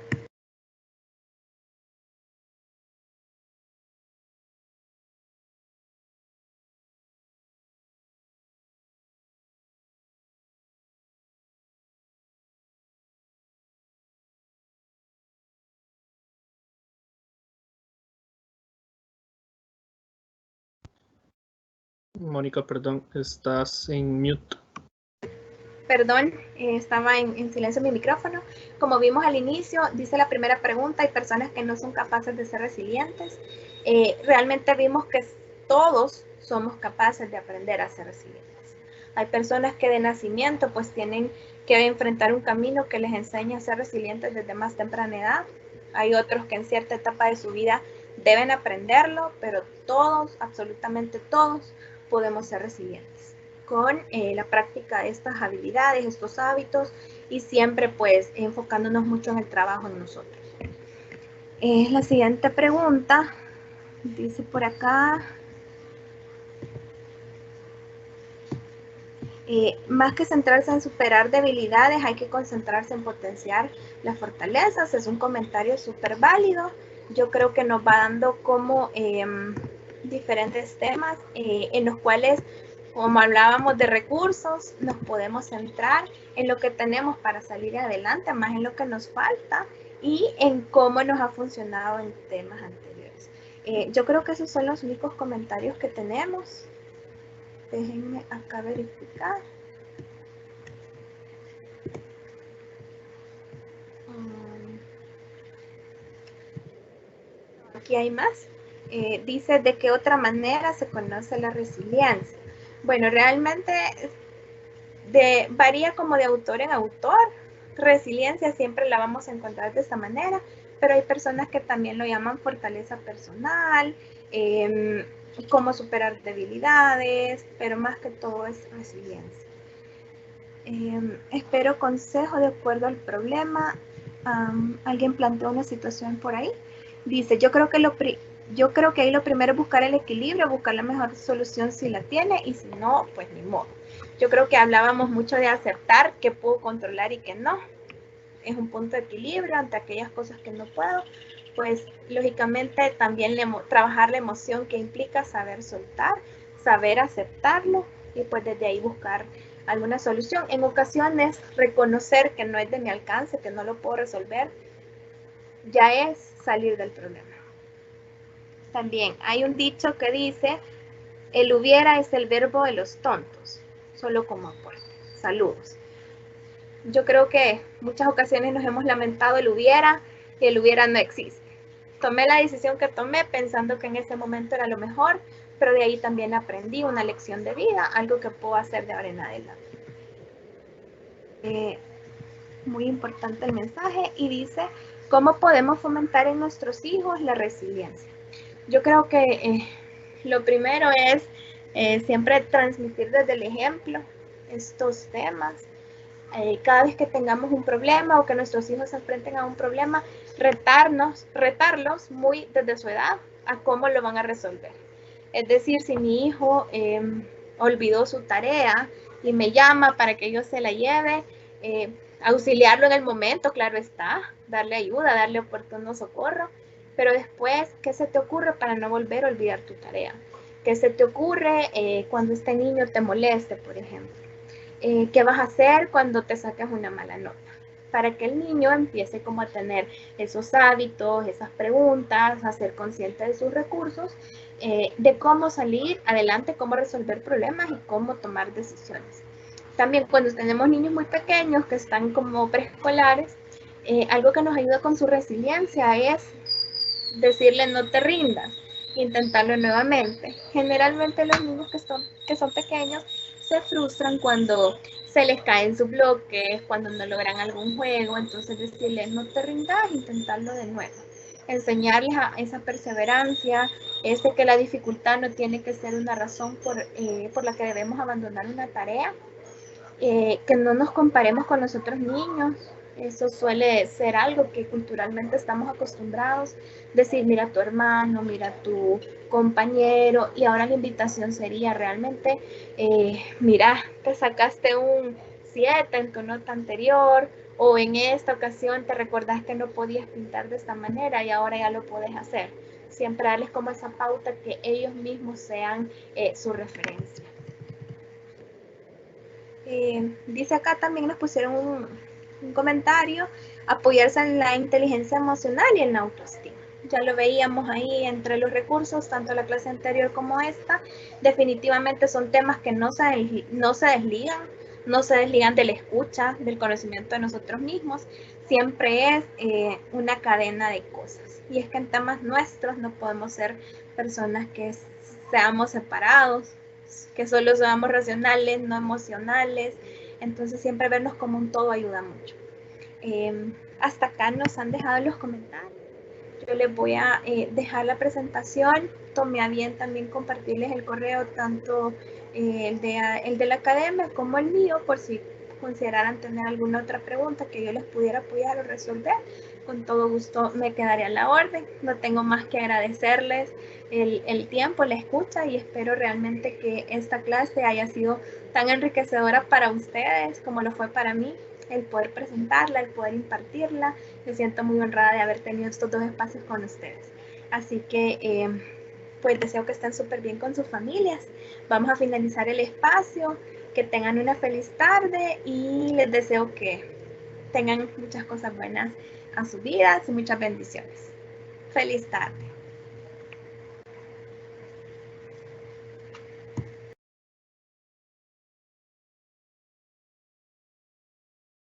Mónica, perdón, estás en mute. Perdón, estaba en silencio mi micrófono. Como vimos al inicio, dice la primera pregunta, hay personas que no son capaces de ser resilientes. Realmente vimos que todos somos capaces de aprender a ser resilientes. Hay personas que de nacimiento pues tienen que enfrentar un camino que les enseña a ser resilientes desde más temprana edad. Hay otros que en cierta etapa de su vida deben aprenderlo, pero todos, absolutamente todos, podemos ser resilientes con la práctica de estas habilidades, estos hábitos y siempre pues enfocándonos mucho en el trabajo en nosotros. La siguiente pregunta dice por acá, más que centrarse en superar debilidades, hay que concentrarse en potenciar las fortalezas. Es un comentario súper válido. yo creo que nos va dando como diferentes temas en los cuales, como hablábamos de recursos, nos podemos centrar en lo que tenemos para salir adelante, más en lo que nos falta y en cómo nos ha funcionado en temas anteriores. Yo creo que esos son los únicos comentarios que tenemos. Déjenme acá verificar. Aquí hay más. Dice, ¿de qué otra manera se conoce la resiliencia? Bueno, realmente varía como de autor en autor. Resiliencia siempre la vamos a encontrar de esta manera, pero hay personas que también lo llaman fortaleza personal, cómo superar debilidades, pero más que todo es resiliencia. Espero consejo de acuerdo al problema. Alguien planteó una situación por ahí. Dice, yo creo que ahí lo primero es buscar el equilibrio, buscar la mejor solución si la tiene, y si no, pues ni modo. Yo creo que hablábamos mucho de aceptar qué puedo controlar y qué no. Es un punto de equilibrio ante aquellas cosas que no puedo. Pues lógicamente también trabajar la emoción que implica saber soltar, saber aceptarlo y pues desde ahí buscar alguna solución. En ocasiones reconocer que no es de mi alcance, que no lo puedo resolver, ya es salir del problema. También hay un dicho que dice, el hubiera es el verbo de los tontos, solo como aporte. Saludos. Yo creo que muchas ocasiones nos hemos lamentado el hubiera y el hubiera no existe. Tomé la decisión que tomé pensando que en ese momento era lo mejor, pero de ahí también aprendí una lección de vida, algo que puedo hacer de ahora en adelante. Muy importante el mensaje y dice, ¿cómo podemos fomentar en nuestros hijos la resiliencia? Yo creo que lo primero es siempre transmitir desde el ejemplo estos temas. Cada vez que tengamos un problema o que nuestros hijos se enfrenten a un problema, retarlos muy desde su edad a cómo lo van a resolver. Es decir, si mi hijo olvidó su tarea y me llama para que yo se la lleve, auxiliarlo en el momento, claro está, darle ayuda, darle oportuno socorro, pero después, ¿qué se te ocurre para no volver a olvidar tu tarea? ¿Qué se te ocurre cuando este niño te moleste, por ejemplo? ¿Qué vas a hacer cuando te sacas una mala nota? Para que el niño empiece como a tener esos hábitos, esas preguntas, a ser consciente de sus recursos, de cómo salir adelante, cómo resolver problemas y cómo tomar decisiones. También cuando tenemos niños muy pequeños que están como preescolares, algo que nos ayuda con su resiliencia es decirle no te rindas, intentarlo nuevamente. Generalmente los niños que son pequeños se frustran cuando se les caen sus bloques, cuando no logran algún juego, entonces decirles no te rindas, intentarlo de nuevo. Enseñarles a esa perseverancia, que la dificultad no tiene que ser una razón por la que debemos abandonar una tarea, que no nos comparemos con los otros niños. Eso suele ser algo que culturalmente estamos acostumbrados. Decir, mira a tu hermano, mira a tu compañero. Y ahora la invitación sería realmente, mira, te sacaste un 7 en tu nota anterior, o en esta ocasión te recordás que no podías pintar de esta manera y ahora ya lo puedes hacer. Siempre darles como esa pauta que ellos mismos sean su referencia. Dice acá también nos pusieron un comentario, apoyarse en la inteligencia emocional y en la autoestima. Ya lo veíamos ahí entre los recursos, tanto la clase anterior como esta. Definitivamente son temas que no se desligan de la escucha, del conocimiento de nosotros mismos. Siempre es una cadena de cosas. Y es que en temas nuestros no podemos ser personas que seamos separados, que solo seamos racionales, no emocionales. Entonces siempre vernos como un todo ayuda mucho. Hasta acá nos han dejado los comentarios. Yo les voy a dejar la presentación. Tomé a bien también compartirles el correo, tanto el de la academia como el mío, por si consideraran tener alguna otra pregunta que yo les pudiera apoyar o resolver. Con todo gusto me quedaré a la orden. No tengo más que agradecerles el tiempo, la escucha, y espero realmente que esta clase haya sido tan enriquecedora para ustedes como lo fue para mí. el poder presentarla, el poder impartirla. Me siento muy honrada de haber tenido estos 2 espacios con ustedes. Así que pues deseo que estén súper bien con sus familias. Vamos a finalizar el espacio, que tengan una feliz tarde y les deseo que tengan muchas cosas buenas a sus vidas y muchas bendiciones. Feliz tarde.